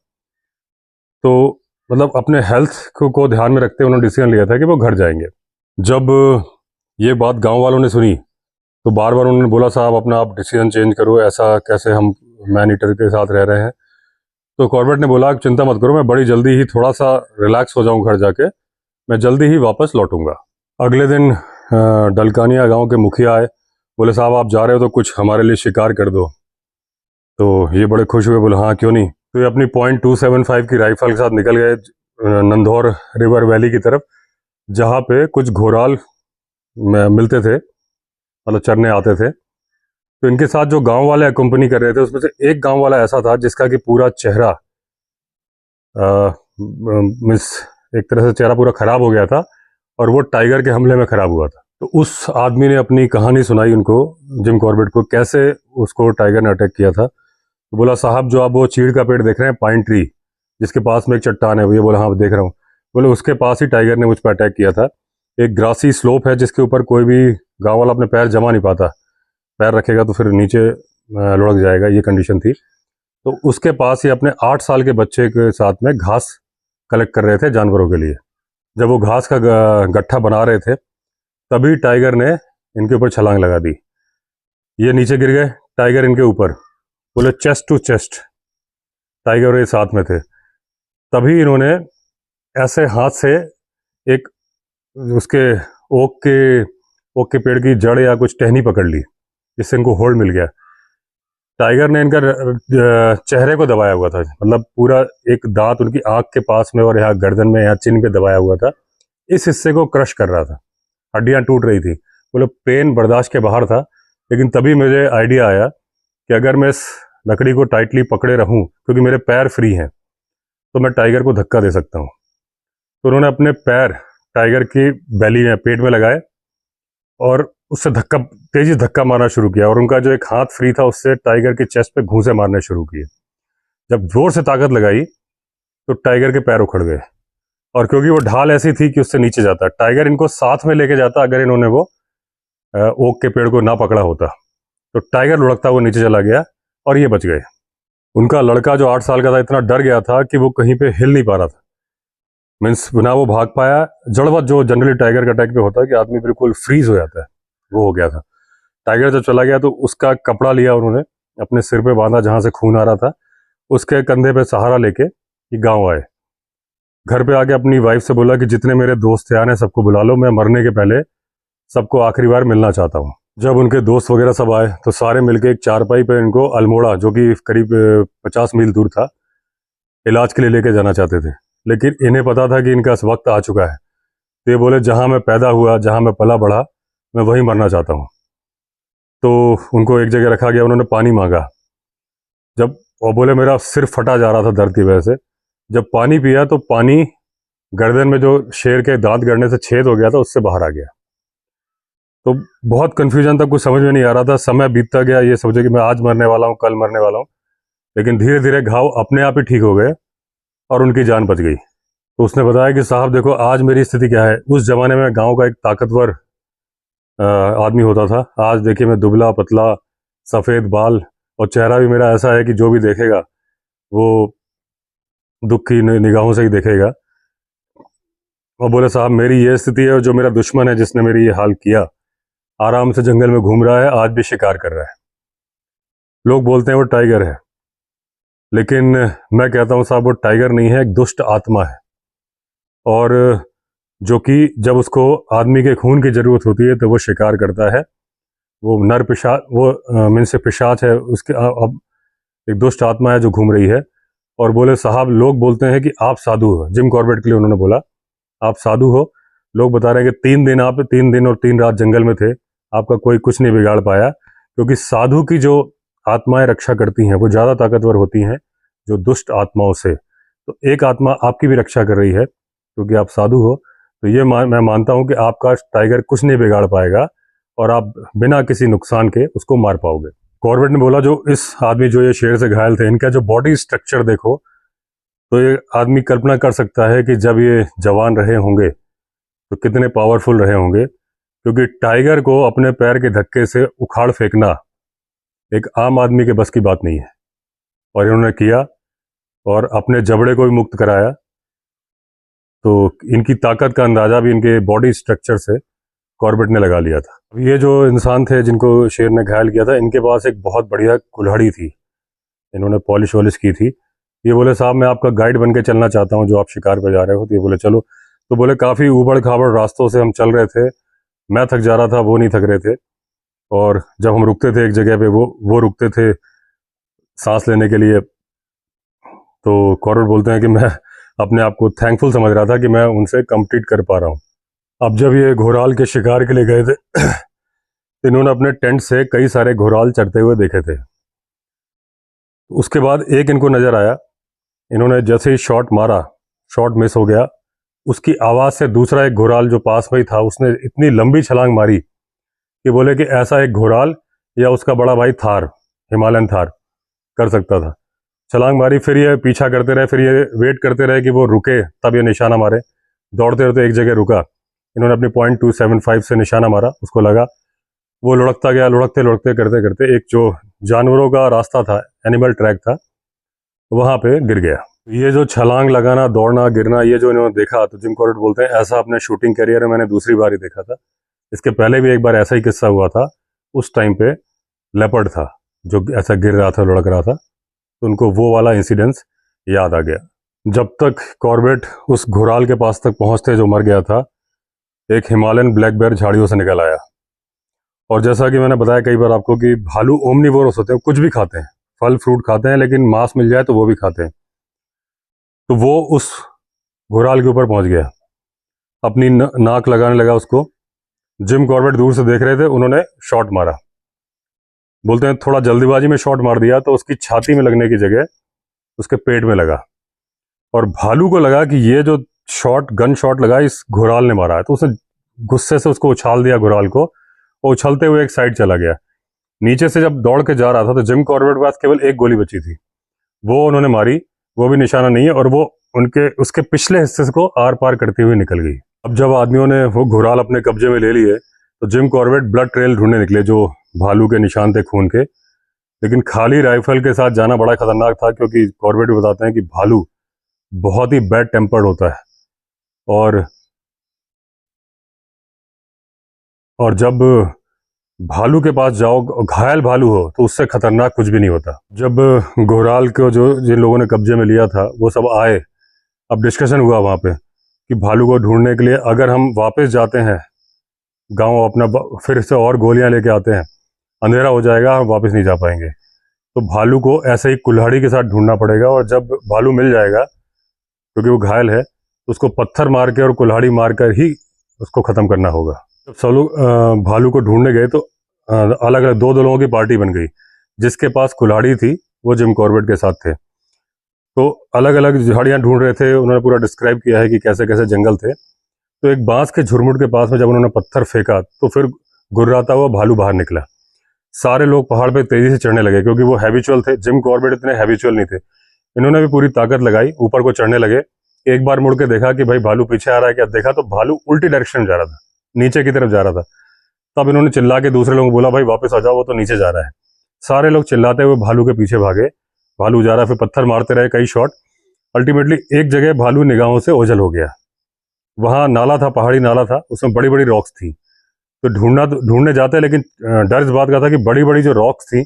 तो मतलब अपने हेल्थ को ध्यान में रखते उन्होंने डिसीजन लिया था कि वो घर जाएंगे। जब ये बात गांव वालों ने सुनी तो बार बार उन्होंने बोला, साहब अपना आप डिसीजन चेंज करो, ऐसा कैसे हम मैन ईटर के साथ रह रहे हैं। तो कॉर्बेट ने बोला चिंता मत करो, मैं बड़ी जल्दी ही थोड़ा सा रिलैक्स हो जाऊं घर जाके, मैं जल्दी ही वापस लौटूंगा। अगले दिन डलकानिया गांव के मुखिया आए, बोले साहब आप जा रहे हो तो कुछ हमारे लिए शिकार कर दो। तो ये बड़े खुश हुए, बोले हाँ क्यों नहीं। तो ये अपनी .275 की राइफल के साथ निकल गए नंदौर रिवर वैली की तरफ, जहाँ पे कुछ घोराल मिलते थे, मतलब चरने आते थे। तो इनके साथ जो गांव वाले अकम्पनी कर रहे थे, उसमें से एक गांव वाला ऐसा था जिसका कि पूरा चेहरा मिस एक तरह से चेहरा पूरा खराब हो गया था, और वो टाइगर के हमले में खराब हुआ था। तो उस आदमी ने अपनी कहानी सुनाई उनको, जिम कॉर्बेट को, कैसे उसको टाइगर ने अटैक किया था। तो बोला साहब जो आप वो चीड़ का पेड़ देख रहे हैं, पाइन ट्री, जिसके पास में एक चट्टान है, ये बोला हाँ देख रहा हूँ। बोले उसके पास ही टाइगर ने मुझ पर अटैक किया था। एक ग्रासी स्लोप है जिसके ऊपर कोई भी गाँव वाला अपने पैर जमा नहीं पाता, पैर रखेगा तो फिर नीचे लुढ़क जाएगा, ये कंडीशन थी। तो उसके पास ही अपने 8 साल के बच्चे के साथ में घास कलेक्ट कर रहे थे जानवरों के लिए। जब वो घास का गट्ठा बना रहे थे, तभी टाइगर ने इनके ऊपर छलांग लगा दी। ये नीचे गिर गए, टाइगर इनके ऊपर, बोले चेस्ट टू चेस्ट, टाइगर ये साथ में थे। तभी इन्होंने ऐसे हाथ से एक उसके ओक के ओक के पेड़ की जड़ या कुछ टहनी पकड़ ली, जिससे इनको होल्ड मिल गया। टाइगर ने इनका चेहरे को दबाया हुआ था, मतलब पूरा एक दांत उनकी आंख के पास में और यहाँ गर्दन में, यहाँ चिन पे दबाया हुआ था। इस हिस्से को क्रश कर रहा था, हड्डियां टूट रही थी। बोले पेन बर्दाश्त के बाहर था। लेकिन तभी मुझे आइडिया आया कि अगर मैं इस लकड़ी को टाइटली पकड़े रहूं, क्योंकि मेरे पैर फ्री हैं, तो मैं टाइगर को धक्का दे सकता हूं। तो उन्होंने अपने पैर टाइगर की बेली में, पेट में लगाए और उससे तेजी धक्का मारना शुरू किया। और उनका जो एक हाथ फ्री था, उससे टाइगर के चेस्ट पे घूंसे मारने शुरू किए। जब जोर से ताकत लगाई तो टाइगर के पैर उखड़ गए। और क्योंकि वो ढाल ऐसी थी कि उससे नीचे जाता, टाइगर इनको साथ में लेके जाता अगर इन्होंने वो ओक के पेड़ को ना पकड़ा होता। तो टाइगर लुढ़कता वो नीचे चला गया और ये बच गए। उनका लड़का जो 8 साल का था, इतना डर गया था कि वो कहीं पे हिल नहीं पा रहा था। मीन्स ना वो भाग पाया। जड़वत जो जनरली टाइगर के अटैक पे होता है कि आदमी बिल्कुल फ्रीज हो जाता है, वो हो गया था। टाइगर जब चला गया तो उसका कपड़ा लिया उन्होंने, अपने सिर पे बांधा जहां से खून आ रहा था, उसके कंधे पे सहारा लेके ये गाँव आए। घर पे आके अपनी वाइफ से बोला कि जितने मेरे दोस्त यार हैं सबको बुला लो, मैं मरने के पहले सबको आखिरी बार मिलना चाहता हूँ। जब उनके दोस्त वगैरह सब आए तो सारे मिलके एक चारपाई पे इनको अल्मोड़ा, जो कि करीब 50 मील दूर था, इलाज के लिए लेके जाना चाहते थे। लेकिन इन्हें पता था कि इनका वक्त आ चुका है। तो ये बोले जहाँ मैं पैदा हुआ, जहाँ मैं पला बढ़ा, मैं वहीं मरना चाहता हूँ। तो उनको एक जगह रखा गया, उन्होंने पानी मांगा। जब वो बोले मेरा सिर फटा जा रहा था दर्द की वजह से, जब पानी पिया तो पानी गर्दन में जो शेर के दांत गड़ने से छेद हो गया था, उससे बाहर आ गया। तो बहुत कंफ्यूजन था, कुछ समझ में नहीं आ रहा था। समय बीतता गया, ये सोचे कि मैं आज मरने वाला हूँ, कल मरने वाला हूँ। लेकिन धीरे धीरे घाव अपने आप ही ठीक हो गए और उनकी जान बच गई। तो उसने बताया कि साहब देखो आज मेरी स्थिति क्या है। उस जमाने में गांव का एक ताकतवर आदमी होता था, आज देखिए मैं दुबला पतला, सफ़ेद बाल, और चेहरा भी मेरा ऐसा है कि जो भी देखेगा वो दुख की निगाहों से ही देखेगा। और बोले साहब मेरी ये स्थिति है, और जो मेरा दुश्मन है जिसने मेरी ये हाल किया, आराम से जंगल में घूम रहा है, आज भी शिकार कर रहा है। लोग बोलते हैं वो टाइगर है, लेकिन मैं कहता हूँ साहब वो टाइगर नहीं है, एक दुष्ट आत्मा है। और जो कि जब उसको आदमी के खून की ज़रूरत होती है तो वो शिकार करता है। वो नर पिशाच, वो मीन से पिशाच है, उसके अब एक दुष्ट आत्मा है जो घूम रही है। और बोले साहब लोग बोलते हैं कि आप साधु हो, जिम कॉर्बेट के लिए उन्होंने बोला आप साधु हो। लोग बता रहे हैं कि 3 दिन और 3 रात जंगल में थे, आपका कोई कुछ नहीं बिगाड़ पाया, क्योंकि साधु की जो आत्माएं रक्षा करती हैं वो ज़्यादा ताकतवर होती हैं जो दुष्ट आत्माओं से। तो एक आत्मा आपकी भी रक्षा कर रही है क्योंकि आप साधु हो। तो ये मैं मानता हूँ कि आपका टाइगर कुछ नहीं बिगाड़ पाएगा और आप बिना किसी नुकसान के उसको मार पाओगे। कॉर्बेट ने बोला जो इस आदमी जो ये शेर से घायल थे, इनका जो बॉडी स्ट्रक्चर देखो तो ये आदमी कल्पना कर सकता है कि जब ये जवान रहे होंगे तो कितने पावरफुल रहे होंगे, क्योंकि टाइगर को अपने पैर के धक्के से उखाड़ फेंकना एक आम आदमी के बस की बात नहीं है। और इन्होंने किया और अपने जबड़े को भी मुक्त कराया। तो इनकी ताकत का अंदाज़ा भी इनके बॉडी स्ट्रक्चर से कॉर्बेट ने लगा लिया था। अब ये जो इंसान थे जिनको शेर ने घायल किया था, इनके पास एक बहुत बढ़िया कुल्हाड़ी थी, इन्होंने पॉलिश वॉलिश की थी। ये बोले साहब मैं आपका गाइड बन के चलना चाहता हूँ, जो आप शिकार पर जा रहे हो। तो ये बोले चलो। तो बोले काफ़ी ऊबड़ खाबड़ रास्तों से हम चल रहे थे, मैं थक जा रहा था, वो नहीं थक रहे थे। और जब हम रुकते थे एक जगह पे, वो रुकते थे सांस लेने के लिए। तो कॉर्बेट बोलते हैं कि मैं अपने आप को थैंकफुल समझ रहा था कि मैं उनसे कंप्लीट कर पा रहा हूँ। अब जब ये घोराल के शिकार के लिए गए थे तो इन्होंने अपने टेंट से कई सारे घोराल चढ़ते हुए देखे थे। उसके बाद एक इनको नज़र आया, इन्होंने जैसे ही शॉट मारा, शॉट मिस हो गया। उसकी आवाज़ से दूसरा एक घोराल जो पास में ही था, उसने इतनी लंबी छलांग मारी कि बोले कि ऐसा एक घोराल या उसका बड़ा भाई थार, हिमालयन थार, कर सकता था। छलांग मारी, फिर ये पीछा करते रहे, फिर ये वेट करते रहे कि वो रुके तब ये निशाना मारे। दौड़ते रहते एक जगह रुका, इन्होंने अपनी .275 से निशाना मारा, उसको लगा, वो लुढ़कता गया। लुढ़कते लुढ़कते करते करते एक जो जानवरों का रास्ता था, एनिमल ट्रैक था, वहाँ पे गिर गया। ये जो छलांग लगाना, दौड़ना, गिरना, ये जो इन्होंने देखा, तो जिम कॉर्बेट बोलते हैं ऐसा अपने शूटिंग करियर में मैंने दूसरी बार ही देखा था। इसके पहले भी एक बार ऐसा ही किस्सा हुआ था। उस टाइम पे लेपर्ड था जो ऐसा गिर रहा था, लुढ़क रहा था, तो उनको वो वाला इंसिडेंस याद आ गया। जब तक कॉर्बेट उस घुराल के पास तक पहुंचते जो मर गया था, एक हिमालयन ब्लैक बेयर झाड़ियों से निकल आया। और जैसा कि मैंने बताया कई बार आपको कि भालू ओमनिवोरस होते हैं, कुछ भी खाते हैं, फल फ्रूट खाते हैं, लेकिन मांस मिल जाए तो वो भी खाते हैं। तो वो उस घुराल के ऊपर पहुंच गया, अपनी नाक लगाने लगा उसको। जिम कॉर्बेट दूर से देख रहे थे, उन्होंने शॉट मारा। बोलते हैं थोड़ा जल्दीबाजी में शॉट मार दिया, तो उसकी छाती में लगने की जगह उसके पेट में लगा। और भालू को लगा कि ये जो गन शॉट लगा इस घुराल ने मारा है, तो उसने गुस्से से उसको उछाल दिया घुराल को, और उछलते हुए एक साइड चला गया। नीचे से जब दौड़ के जा रहा था तो जिम कॉर्बेट के पास केवल एक गोली बची थी, वो उन्होंने मारी, वो भी निशाना नहीं है, और वो उसके पिछले हिस्से को आर पार करती हुई निकल गई। अब जब आदमियों ने वो घुराल अपने कब्जे में ले लिए तो जिम कॉर्बेट ब्लड ट्रेल ढूंढने निकले जो भालू के निशान थे खून के। लेकिन खाली राइफल के साथ जाना बड़ा खतरनाक था, क्योंकि कॉर्बेट भी बताते हैं कि भालू बहुत ही बैड टेम्पर्ड होता है, और जब भालू के पास जाओ, घायल भालू हो, तो उससे खतरनाक कुछ भी नहीं होता। जब घुराल को जो जिन लोगों ने कब्जे में लिया था वो सब आए, अब डिस्कशन हुआ वहाँ पे कि भालू को ढूंढने के लिए अगर हम वापस जाते हैं गांव अपना, फिर से और गोलियां लेके आते हैं, अंधेरा हो जाएगा, हम वापस नहीं जा पाएंगे। तो भालू को ऐसे ही कुल्हाड़ी के साथ ढूंढना पड़ेगा, और जब भालू मिल जाएगा, क्योंकि वो घायल है, तो उसको पत्थर मार के और कुल्हाड़ी मार कर ही उसको ख़त्म करना होगा। जब सब लोग भालू को ढूंढने गए तो अलग अलग दो लोगों की पार्टी बन गई। जिसके पास कुल्हाड़ी थी वो जिम कॉर्बेट के साथ थे, तो अलग अलग झाड़ियाँ ढूंढ रहे थे। उन्होंने पूरा डिस्क्राइब किया है कि कैसे कैसे जंगल थे। तो एक बांस के झुरमुट के पास में जब उन्होंने पत्थर फेंका तो फिर गुर्राता हुआ भालू बाहर निकला। सारे लोग पहाड़ पे तेजी से चढ़ने लगे, क्योंकि वो हैबिचुअल थे, जिम कॉर्बेट इतने हैबिचुअल नहीं थे। इन्होंने भी पूरी ताकत लगाई, ऊपर को चढ़ने लगे। एक बार मुड़ के देखा कि भाई भालू पीछे आ रहा है क्या, देखा तो भालू उल्टी डायरेक्शन में जा रहा था, नीचे की तरफ जा रहा था। तब इन्होंने चिल्ला के दूसरे लोगों को बोला, भाई वापस आ जाओ, वो तो नीचे जा रहा है। सारे लोग चिल्लाते हुए भालू के पीछे भागे। भालू जा रहा, फिर पत्थर मारते रहे कई शॉट। अल्टीमेटली एक जगह भालू निगाहों से ओझल हो गया। वहां नाला था, पहाड़ी नाला था, उसमें बड़ी बड़ी रॉक्स थी। तो ढूंढने जाते, लेकिन डर इस बात का था कि बड़ी बड़ी जो रॉक्स थी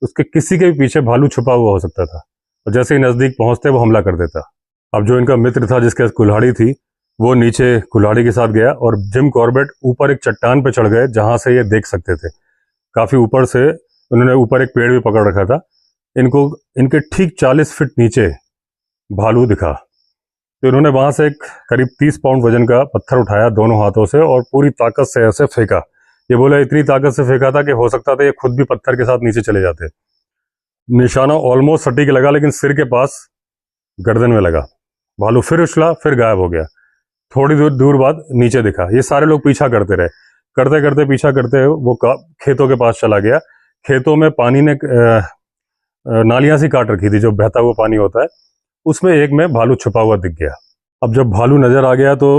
उसके किसी के भी पीछे भालू छुपा हुआ हो सकता था, और जैसे ही नजदीक पहुंचते वो हमला कर देता। अब जो इनका मित्र था जिसके कुल्हाड़ी थी, वो नीचे कुल्हाड़ी के साथ गया, और जिम कॉर्बेट ऊपर एक चट्टान पे चढ़ गए जहां से ये देख सकते थे। काफी ऊपर से उन्होंने ऊपर एक पेड़ भी पकड़ रखा था। इनको इनके ठीक 40 फीट नीचे भालू दिखा। तो इन्होंने वहां से एक करीब 30 पाउंड वजन का पत्थर उठाया दोनों हाथों से, और पूरी ताकत से ऐसे फेंका। ये बोला इतनी ताकत से फेंका था कि हो सकता था ये खुद भी पत्थर के साथ नीचे चले जाते। निशाना ऑलमोस्ट सटीक लगा, लेकिन सिर के पास गर्दन में लगा। भालू फिर उछला, फिर गायब हो गया। थोड़ी दूर बाद नीचे दिखा। ये सारे लोग पीछा करते रहे, करते करते पीछा करते वो खेतों के पास चला गया। खेतों में पानी ने नालियां सी काट रखी थी, जो बहता हुआ पानी होता है, उसमें एक में भालू छुपा हुआ दिख गया। अब जब भालू नजर आ गया तो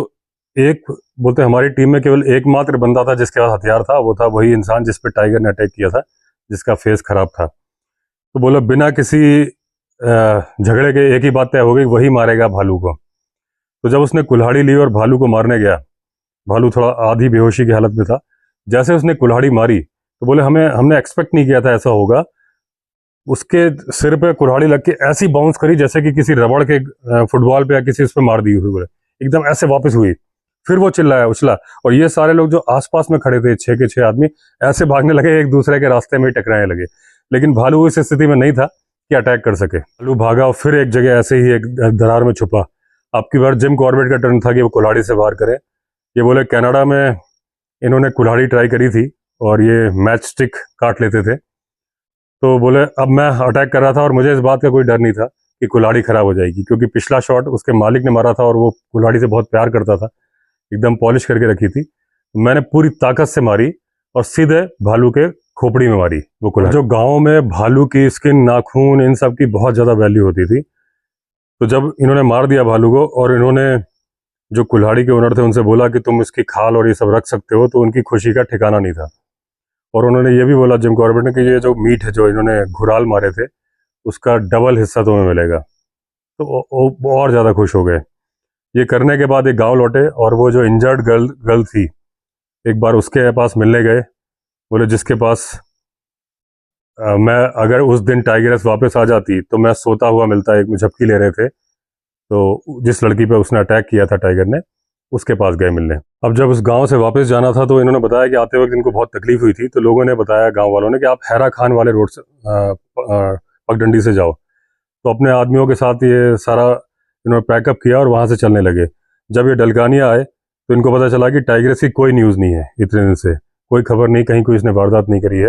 एक बोलते हमारी टीम में केवल एकमात्र बंदा था जिसके पास हथियार था, वो था वही इंसान जिस पे टाइगर ने अटैक किया था, जिसका फेस खराब था। तो बोला बिना किसी झगड़े के एक ही बात तय हो गई, वही मारेगा भालू को। तो जब उसने कुल्हाड़ी ली और भालू को मारने गया, भालू थोड़ा आधी बेहोशी की हालत में था। जैसे उसने कुल्हाड़ी मारी तो बोले हमने एक्सपेक्ट नहीं किया था ऐसा होगा। उसके सिर पे कुल्हाड़ी लग के ऐसी बाउंस करी जैसे कि किसी रबड़ के फुटबॉल पे या किसी उस पर मार दी हुई, बोले एकदम ऐसे वापस हुई। फिर वो चिल्लाया, उछला, और ये सारे लोग जो आसपास में खड़े थे 6 के 6 आदमी ऐसे भागने लगे, एक दूसरे के रास्ते में टकराने लगे। लेकिन भालू इस स्थिति में नहीं था कि अटैक कर सके। भालू भागा और फिर एक जगह ऐसे ही एक दरार में छुपा। अब की बार जिम कॉर्बेट का टर्न था कि वो कुल्हाड़ी से वार करे। ये बोले कनाडा में इन्होंने कुल्हाड़ी ट्राई करी थी और ये मैच स्टिक काट लेते थे। तो बोले अब मैं अटैक कर रहा था और मुझे इस बात का कोई डर नहीं था कि कुल्हाड़ी खराब हो जाएगी, क्योंकि पिछला शॉट उसके मालिक ने मारा था और वो कुल्हाड़ी से बहुत प्यार करता था, एकदम पॉलिश करके रखी थी। मैंने पूरी ताकत से मारी और सीधे भालू के खोपड़ी में मारी वो कुल्हाड़ी। जो गाँव में भालू की स्किन, नाखून, इन सब की बहुत ज़्यादा वैल्यू होती थी। तो जब इन्होंने मार दिया भालू को, और इन्होंने जो कुल्हाड़ी के ओनर थे उनसे बोला कि तुम इसकी खाल और ये सब रख सकते हो, तो उनकी खुशी का ठिकाना नहीं था। और उन्होंने ये भी बोला जिम कॉर्बेट ने कि ये जो मीट है जो इन्होंने घुराल मारे थे उसका डबल हिस्सा तुम्हें मिलेगा। तो वो और ज़्यादा खुश हो गए। ये करने के बाद एक गांव लौटे और वो जो इंजर्ड गर्ल थी, एक बार उसके पास मिलने गए। बोले जिसके पास मैं अगर उस दिन टाइगरस वापस आ जाती तो मैं सोता हुआ मिलता, एक झपकी ले रहे थे। तो जिस लड़की पे उसने अटैक किया था टाइगर ने, उसके पास गए मिलने। अब जब उस गांव से वापस जाना था तो इन्होंने बताया कि आते वक्त इनको बहुत तकलीफ हुई थी, तो लोगों ने बताया, गांव वालों ने, कि आप हैरा खान वाले रोड से पगडंडी से जाओ। तो अपने आदमियों के साथ ये सारा इन्होंने पैकअप किया और वहाँ से चलने लगे। जब ये डलकानिया आए तो इनको पता चला कि टाइग्रेस की कोई न्यूज़ नहीं है, इतने दिन से कोई खबर नहीं, कहीं कोई इसने वारदात नहीं करी है।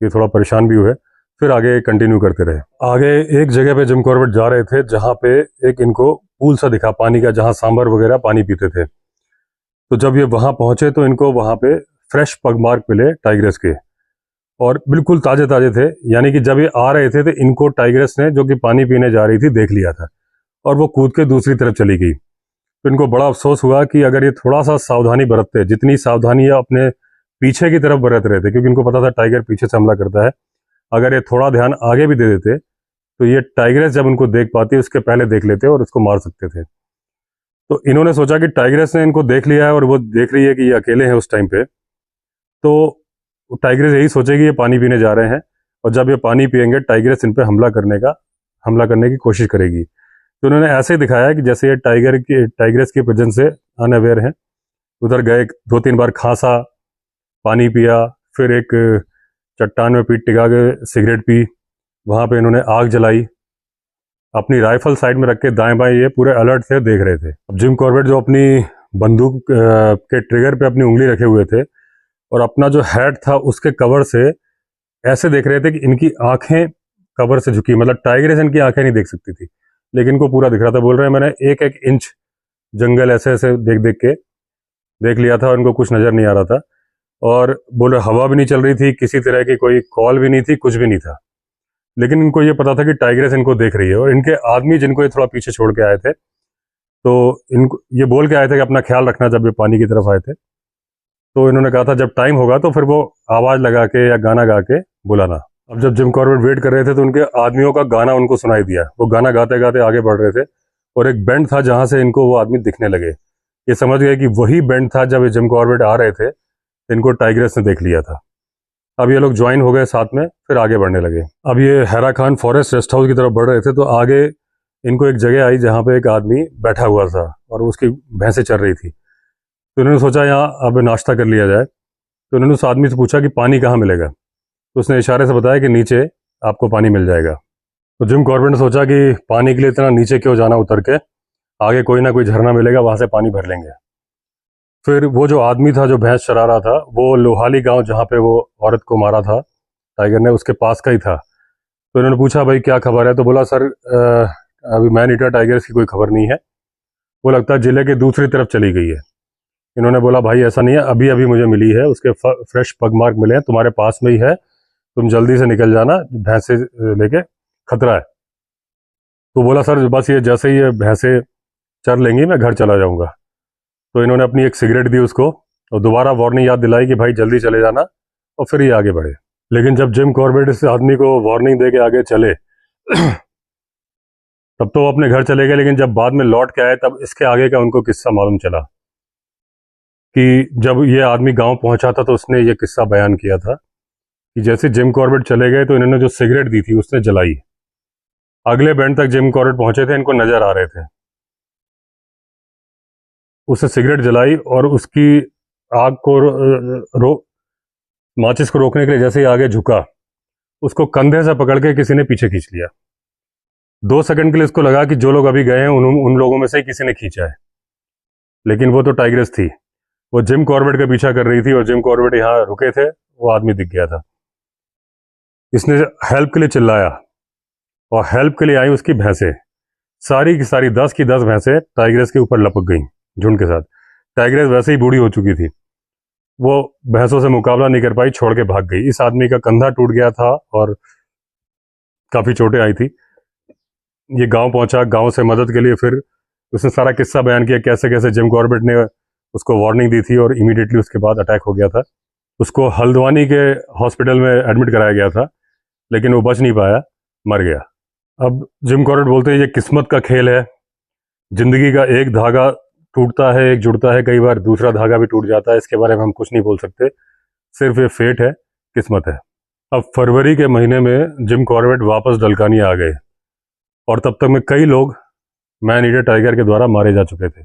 ये थोड़ा परेशान भी हुए, फिर आगे कंटिन्यू करते रहे। आगे एक जगह पे जिम कॉर्बेट जा रहे थे जहाँ पे एक इनको पूल सा दिखा पानी का, जहाँ सांबर वगैरह पानी पीते थे। तो जब ये वहाँ पहुंचे तो इनको वहाँ पे फ्रेश पग मार्क मिले टाइग्रेस के, और बिल्कुल ताजे ताजे थे। यानी कि जब ये आ रहे थे तो इनको टाइग्रेस ने, जो कि पानी पीने जा रही थी, देख लिया था और वो कूद के दूसरी तरफ चली गई। तो इनको बड़ा अफसोस हुआ कि अगर ये थोड़ा सा सावधानी बरतते, जितनी सावधानी ये अपने पीछे की तरफ बरत रहे थे, क्योंकि इनको पता था टाइगर पीछे से हमला करता है, अगर ये थोड़ा ध्यान आगे भी दे देते तो ये टाइग्रेस जब उनको देख पाती उसके पहले देख लेते और उसको मार सकते थे। तो इन्होंने सोचा कि टाइग्रेस ने इनको देख लिया है और वो देख रही है कि ये अकेले हैं उस टाइम पे, तो टाइग्रेस यही सोचेगी ये पानी पीने जा रहे हैं, और जब ये पानी पियेंगे टाइग्रेस इन पे हमला करने की कोशिश करेगी। तो उन्होंने ऐसे दिखाया कि जैसे ये टाइग्रेस की प्रेजेंस से अनअवेयर हैं। उधर गए, 2-3 बार खांसा, पानी पिया, फिर एक चट्टान में पीठ टिका के सिगरेट पी। वहाँ पे इन्होंने आग जलाई, अपनी राइफल साइड में रख के दाएं बाएं ये पूरे अलर्ट से देख रहे थे। अब जिम कॉर्बेट जो अपनी बंदूक के ट्रिगर पे अपनी उंगली रखे हुए थे और अपना जो हैट था उसके कवर से ऐसे देख रहे थे कि इनकी आंखें कवर से झुकी, मतलब टाइग्रेस इनकी आंखें नहीं देख सकती थी, लेकिन इनको पूरा दिख रहा था। बोल रहे हैं मैंने एक एक इंच जंगल ऐसे ऐसे देख देख के देख लिया था और इनको कुछ नज़र नहीं आ रहा था। और बोले हवा भी नहीं चल रही थी, किसी तरह की कोई कॉल भी नहीं थी, कुछ भी नहीं था, लेकिन इनको ये पता था कि टाइग्रेस इनको देख रही है। और इनके आदमी जिनको ये थोड़ा पीछे छोड़ के आए थे, तो इनको ये बोल के आए थे कि अपना ख्याल रखना जब ये पानी की तरफ आए थे। तो इन्होंने कहा था जब टाइम होगा तो फिर वो आवाज़ लगा के या गाना गा के बुलाना। अब जब जिम कॉर्बेट वेट कर रहे थे तो उनके आदमियों का गाना उनको सुनाई दिया। वो गाना गाते गाते आगे बढ़ रहे थे और एक बेंड था जहाँ से इनको वो आदमी दिखने लगे। ये समझ गए कि वही बेंड था जब ये जिम कॉर्बेट आ रहे थे, इनको टाइग्रेस ने देख लिया था। अब ये लोग ज्वाइन हो गए साथ में, फिर आगे बढ़ने लगे। अब ये हैरा खान फॉरेस्ट रेस्ट हाउस की तरफ बढ़ रहे थे तो आगे इनको एक जगह आई जहाँ पे एक आदमी बैठा हुआ था और उसकी भैंसें चर रही थी। तो इन्होंने सोचा यहाँ अब नाश्ता कर लिया जाए। तो उन्होंने उस आदमी से पूछा कि पानी कहाँ मिलेगा, तो उसने इशारे से बताया कि नीचे आपको पानी मिल जाएगा। तो जिम कॉर्बेट ने सोचा कि पानी के लिए इतना नीचे क्यों जाना उतर के, आगे कोई ना कोई झरना मिलेगा, वहाँ से पानी भर लेंगे। फिर वो जो आदमी था जो भैंस चरा रहा था, वो लोहाली गांव जहाँ पे वो औरत को मारा था टाइगर ने, उसके पास का ही था। तो इन्होंने पूछा भाई क्या खबर है, तो बोला सर अभी मैन ईटर टाइगर्स की कोई खबर नहीं है, वो लगता है जिले के दूसरी तरफ चली गई है। इन्होंने बोला भाई ऐसा नहीं है, अभी अभी मुझे मिली है, उसके फ्रेश पग मार्क मिले हैं, तुम्हारे पास में ही है, तुम जल्दी से निकल जाना, भैंसे लेके खतरा है। तो बोला सर बस ये जैसे ही ये भैंसे चर लेंगी मैं घर चला जाऊँगा। तो इन्होंने अपनी एक सिगरेट दी उसको और दोबारा वार्निंग याद दिलाई कि भाई जल्दी चले जाना, और फिर ये आगे बढ़े। लेकिन जब जिम कॉर्बेट इस आदमी को वार्निंग दे के आगे चले तब तो वो अपने घर चले गए, लेकिन जब बाद में लौट के आए तब इसके आगे का उनको किस्सा मालूम चला कि जब ये आदमी गांव पहुंचा था तो उसने ये किस्सा बयान किया था कि जैसे जिम कॉर्बेट चले गए तो इन्होंने जो सिगरेट दी थी उसने जलाई। अगले बैंड तक जिम कॉर्बेट पहुंचे थे, इनको नजर आ रहे थे, उसने सिगरेट जलाई और उसकी आग को माचिस को रोकने के लिए जैसे ही आगे झुका, उसको कंधे से पकड़ के किसी ने पीछे खींच लिया। 2 सेकंड के लिए इसको लगा कि जो लोग अभी गए हैं उन लोगों में से ही किसी ने खींचा है, लेकिन वो तो टाइग्रेस थी। वो जिम कॉर्बेट का पीछा कर रही थी और जिम कॉर्बेट यहाँ रुके थे, वो आदमी दिख गया था। इसने हेल्प के लिए चिल्लाया और हेल्प के लिए आई उसकी भैंसें, सारी की सारी 10 की 10 भैंसें टाइग्रेस के ऊपर लपक गई झुंड के साथ। टाइग्रेस वैसे ही बूढ़ी हो चुकी थी, वो भैंसों से मुकाबला नहीं कर पाई, छोड़ के भाग गई। इस आदमी का कंधा टूट गया था और काफ़ी चोटें आई थी। ये गांव पहुंचा, गांव से मदद के लिए फिर उसने सारा किस्सा बयान किया कैसे कैसे जिम कॉर्बेट ने उसको वार्निंग दी थी और इमीडिएटली उसके बाद अटैक हो गया था। उसको हल्द्वानी के हॉस्पिटल में एडमिट कराया गया था, लेकिन वो बच नहीं पाया, मर गया। अब जिम कॉर्बेट बोलते हैं ये किस्मत का खेल है, जिंदगी का एक धागा टूटता है, एक जुड़ता है, कई बार दूसरा धागा भी टूट जाता है, इसके बारे में हम कुछ नहीं बोल सकते, सिर्फ ये फेट है, किस्मत है। अब फरवरी के महीने में जिम कॉर्बेट वापस डलकानिया आ गए और तब तक में कई लोग मैन ईटर टाइगर के द्वारा मारे जा चुके थे।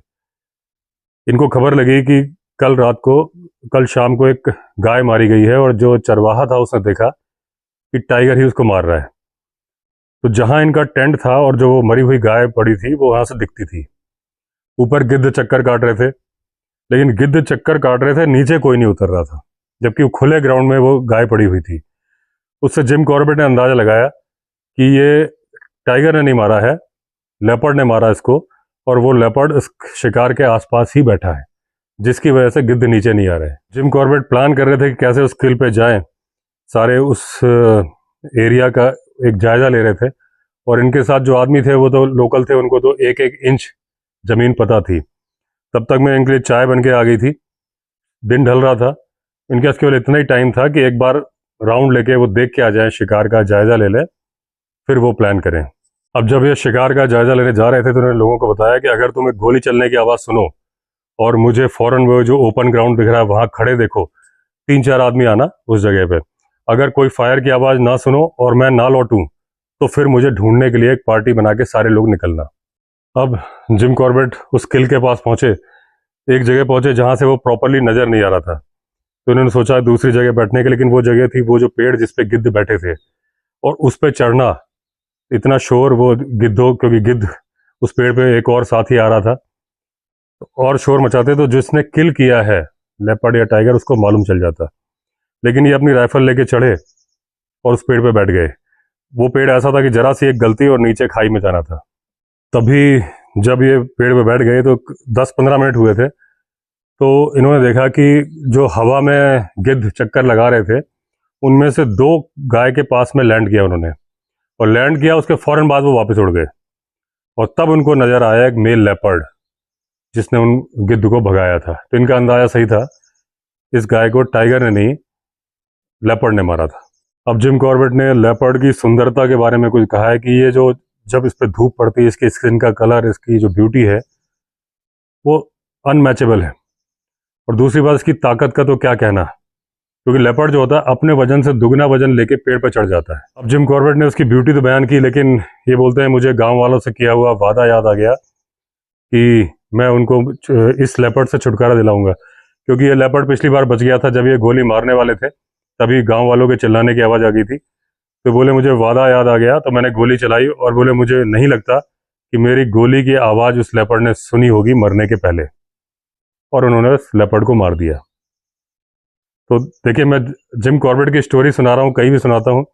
इनको खबर लगी कि कल शाम को एक गाय मारी गई है और जो चरवाहा था उसने देखा कि टाइगर ही उसको मार रहा है। तो जहां इनका टेंट था और जो मरी हुई गाय पड़ी थी वो वहां से दिखती थी। ऊपर गिद्ध चक्कर काट रहे थे, लेकिन गिद्ध चक्कर काट रहे थे, नीचे कोई नहीं उतर रहा था, जबकि वो खुले ग्राउंड में वो गाय पड़ी हुई थी। उससे जिम कॉर्बेट ने अंदाजा लगाया कि ये टाइगर ने नहीं मारा है, लेपर्ड ने मारा इसको, और वो लेपर्ड इस शिकार के आसपास ही बैठा है, जिसकी वजह से गिद्ध नीचे नहीं आ रहे। जिम कॉर्बेट प्लान कर रहे थे कि कैसे उस किल पे जाएं, सारे उस एरिया का एक जायजा ले रहे थे। और इनके साथ जो आदमी थे वो तो लोकल थे, उनको तो एक एक इंच जमीन पता थी। तब तक मैं इनके लिए चाय बन के आ गई थी, दिन ढल रहा था। इनके पास केवल इतना ही टाइम था कि एक बार राउंड लेके वो देख के आ जाए, शिकार का जायजा ले लें, फिर वो प्लान करें। अब जब ये शिकार का जायजा लेने जा रहे थे तो उन्होंने लोगों को बताया कि अगर तुम्हें गोली चलने की आवाज़ सुनो और मुझे फौरन वो जो ओपन ग्राउंड दिख रहा है वहाँ खड़े देखो, 3-4 आदमी आना उस जगह पे। अगर कोई फायर की आवाज़ ना सुनो और मैं ना लौटूं तो फिर मुझे ढूंढने के लिए एक पार्टी बना के सारे लोग निकलना। अब जिम कॉर्बेट उस किल के पास पहुंचे, एक जगह पहुंचे जहां से वो प्रॉपरली नज़र नहीं आ रहा था। तो उन्होंने सोचा दूसरी जगह बैठने के, लेकिन वो जगह थी वो जो पेड़ जिस पे गिद्ध बैठे थे, और उस पे चढ़ना इतना शोर, वो गिद्धों, क्योंकि गिद्ध उस पेड़ पे एक और साथी आ रहा था, और शोर मचाते तो जिसने किल किया है लेपर्ड या टाइगर उसको मालूम चल जाता। लेकिन ये अपनी राइफल लेके चढ़े और उस पेड़ पे बैठ गए। वो पेड़ ऐसा था कि जरा सी एक गलती और नीचे खाई में जाना था। तभी जब ये पेड़ पे बैठ गए तो 10-15 मिनट हुए थे, तो इन्होंने देखा कि जो हवा में गिद्ध चक्कर लगा रहे थे उनमें से 2 गाय के पास में लैंड किया उन्होंने, और लैंड किया उसके फौरन बाद वो वापस उड़ गए। और तब उनको नज़र आया एक मेल लेपर्ड जिसने उन गिद्ध को भगाया था। तो इनका अंदाज़ा सही था, इस गाय को टाइगर ने नहीं, लेपर्ड ने मारा था। अब जिम कॉर्बेट ने लेपर्ड की सुंदरता के बारे में कुछ कहा है कि ये जो जब इस पर धूप पड़ती है, इसकी स्किन का कलर, इसकी जो ब्यूटी है वो अनमैचेबल है। और दूसरी बात, इसकी ताकत का तो क्या कहना, क्योंकि लेपर्ड जो होता है अपने वजन से दुगना वजन लेके पेड़ पर चढ़ जाता है। अब जिम कॉर्बेट ने उसकी ब्यूटी तो बयान की, लेकिन ये बोलते हैं मुझे गांव वालों से किया हुआ वादा याद आ गया कि मैं उनको इस लेपर्ड से छुटकारा दिलाऊंगा, क्योंकि ये लेपर्ड पिछली बार बच गया था। जब ये गोली मारने वाले थे तभी गांव वालों के चिल्लाने की आवाज़ आ गई थी। तो बोले मुझे वादा याद आ गया, तो मैंने गोली चलाई, और बोले मुझे नहीं लगता कि मेरी गोली की आवाज़ उस लेपर्ड ने सुनी होगी मरने के पहले, और उन्होंने उस लेपर्ड को मार दिया। तो देखिए, मैं जिम कॉर्बेट की स्टोरी सुना रहा हूँ, कहीं भी सुनाता हूँ,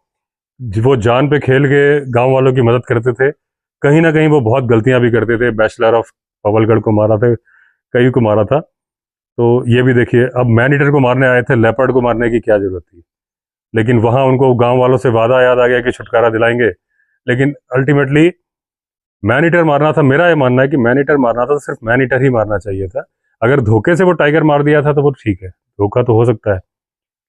वो जान पे खेल के गांव वालों की मदद करते थे। कहीं ना कहीं वो बहुत गलतियां भी करते थे। बैचलर ऑफ पवलगढ़ को मारा था, कई को मारा था। तो ये भी देखिए, अब मैन ईटर को मारने आए थे, लेपर्ड को मारने की क्या जरूरत थी। लेकिन वहां उनको गांव वालों से वादा याद आ गया कि छुटकारा दिलाएंगे, लेकिन अल्टीमेटली मैन ईटर मारना था। मेरा ये मानना है कि मैन ईटर मारना था तो सिर्फ मैन ईटर ही मारना चाहिए था। अगर धोखे से वो टाइगर मार दिया था तो वो ठीक है, धोखा तो हो सकता है।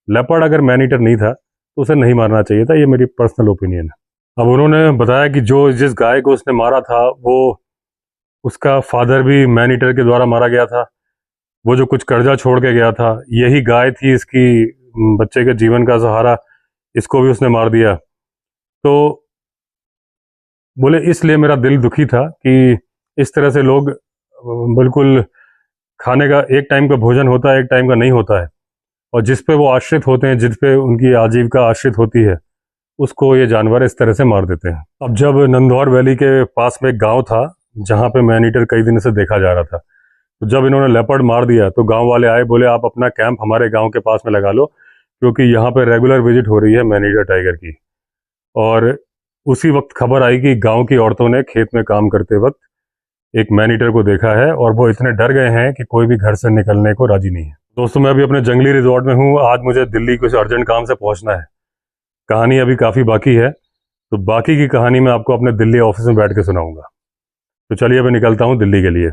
लेपर्ड अगर मैन ईटर नहीं था तो उसे नहीं मारना चाहिए था, ये मेरी पर्सनल ओपिनियन है। अब उन्होंने बताया कि जिस गाय को उसने मारा था वो, उसका फादर भी मैन ईटर के द्वारा मारा गया था। वो जो कुछ कर्जा छोड़ के गया था, यही गाय थी इसकी बच्चे के जीवन का सहारा, इसको भी उसने मार दिया। तो बोले इसलिए मेरा दिल दुखी था कि इस तरह से लोग बिल्कुल, खाने का एक टाइम का भोजन होता है, एक टाइम का नहीं होता है, और जिस पे वो आश्रित होते हैं, जिस पे उनकी आजीविका आश्रित होती है, उसको ये जानवर इस तरह से मार देते हैं। अब जब नंदौर वैली के पास में एक गांव था जहां पे मैन ईटर कई दिन से देखा जा रहा था, तो जब इन्होंने लेपर्ड मार दिया तो गांव वाले आए, बोले आप अपना कैंप हमारे गांव के पास में लगा लो, क्योंकि यहाँ पे रेगुलर विजिट हो रही है मैन ईटर टाइगर की। और उसी वक्त खबर आई कि गांव की औरतों ने खेत में काम करते वक्त एक मैन ईटर को देखा है, और वो इतने डर गए हैं कि कोई भी घर से निकलने को राजी नहीं है। दोस्तों, मैं अभी अपने जंगली रिजॉर्ट में हूँ। आज मुझे दिल्ली कुछ अर्जेंट काम से पहुँचना है। कहानी अभी काफ़ी बाकी है, तो बाकी की कहानी मैं आपको अपने दिल्ली ऑफिस में बैठ के सुनाऊंगा। तो चलिए, अभी निकलता हूँ दिल्ली के लिए।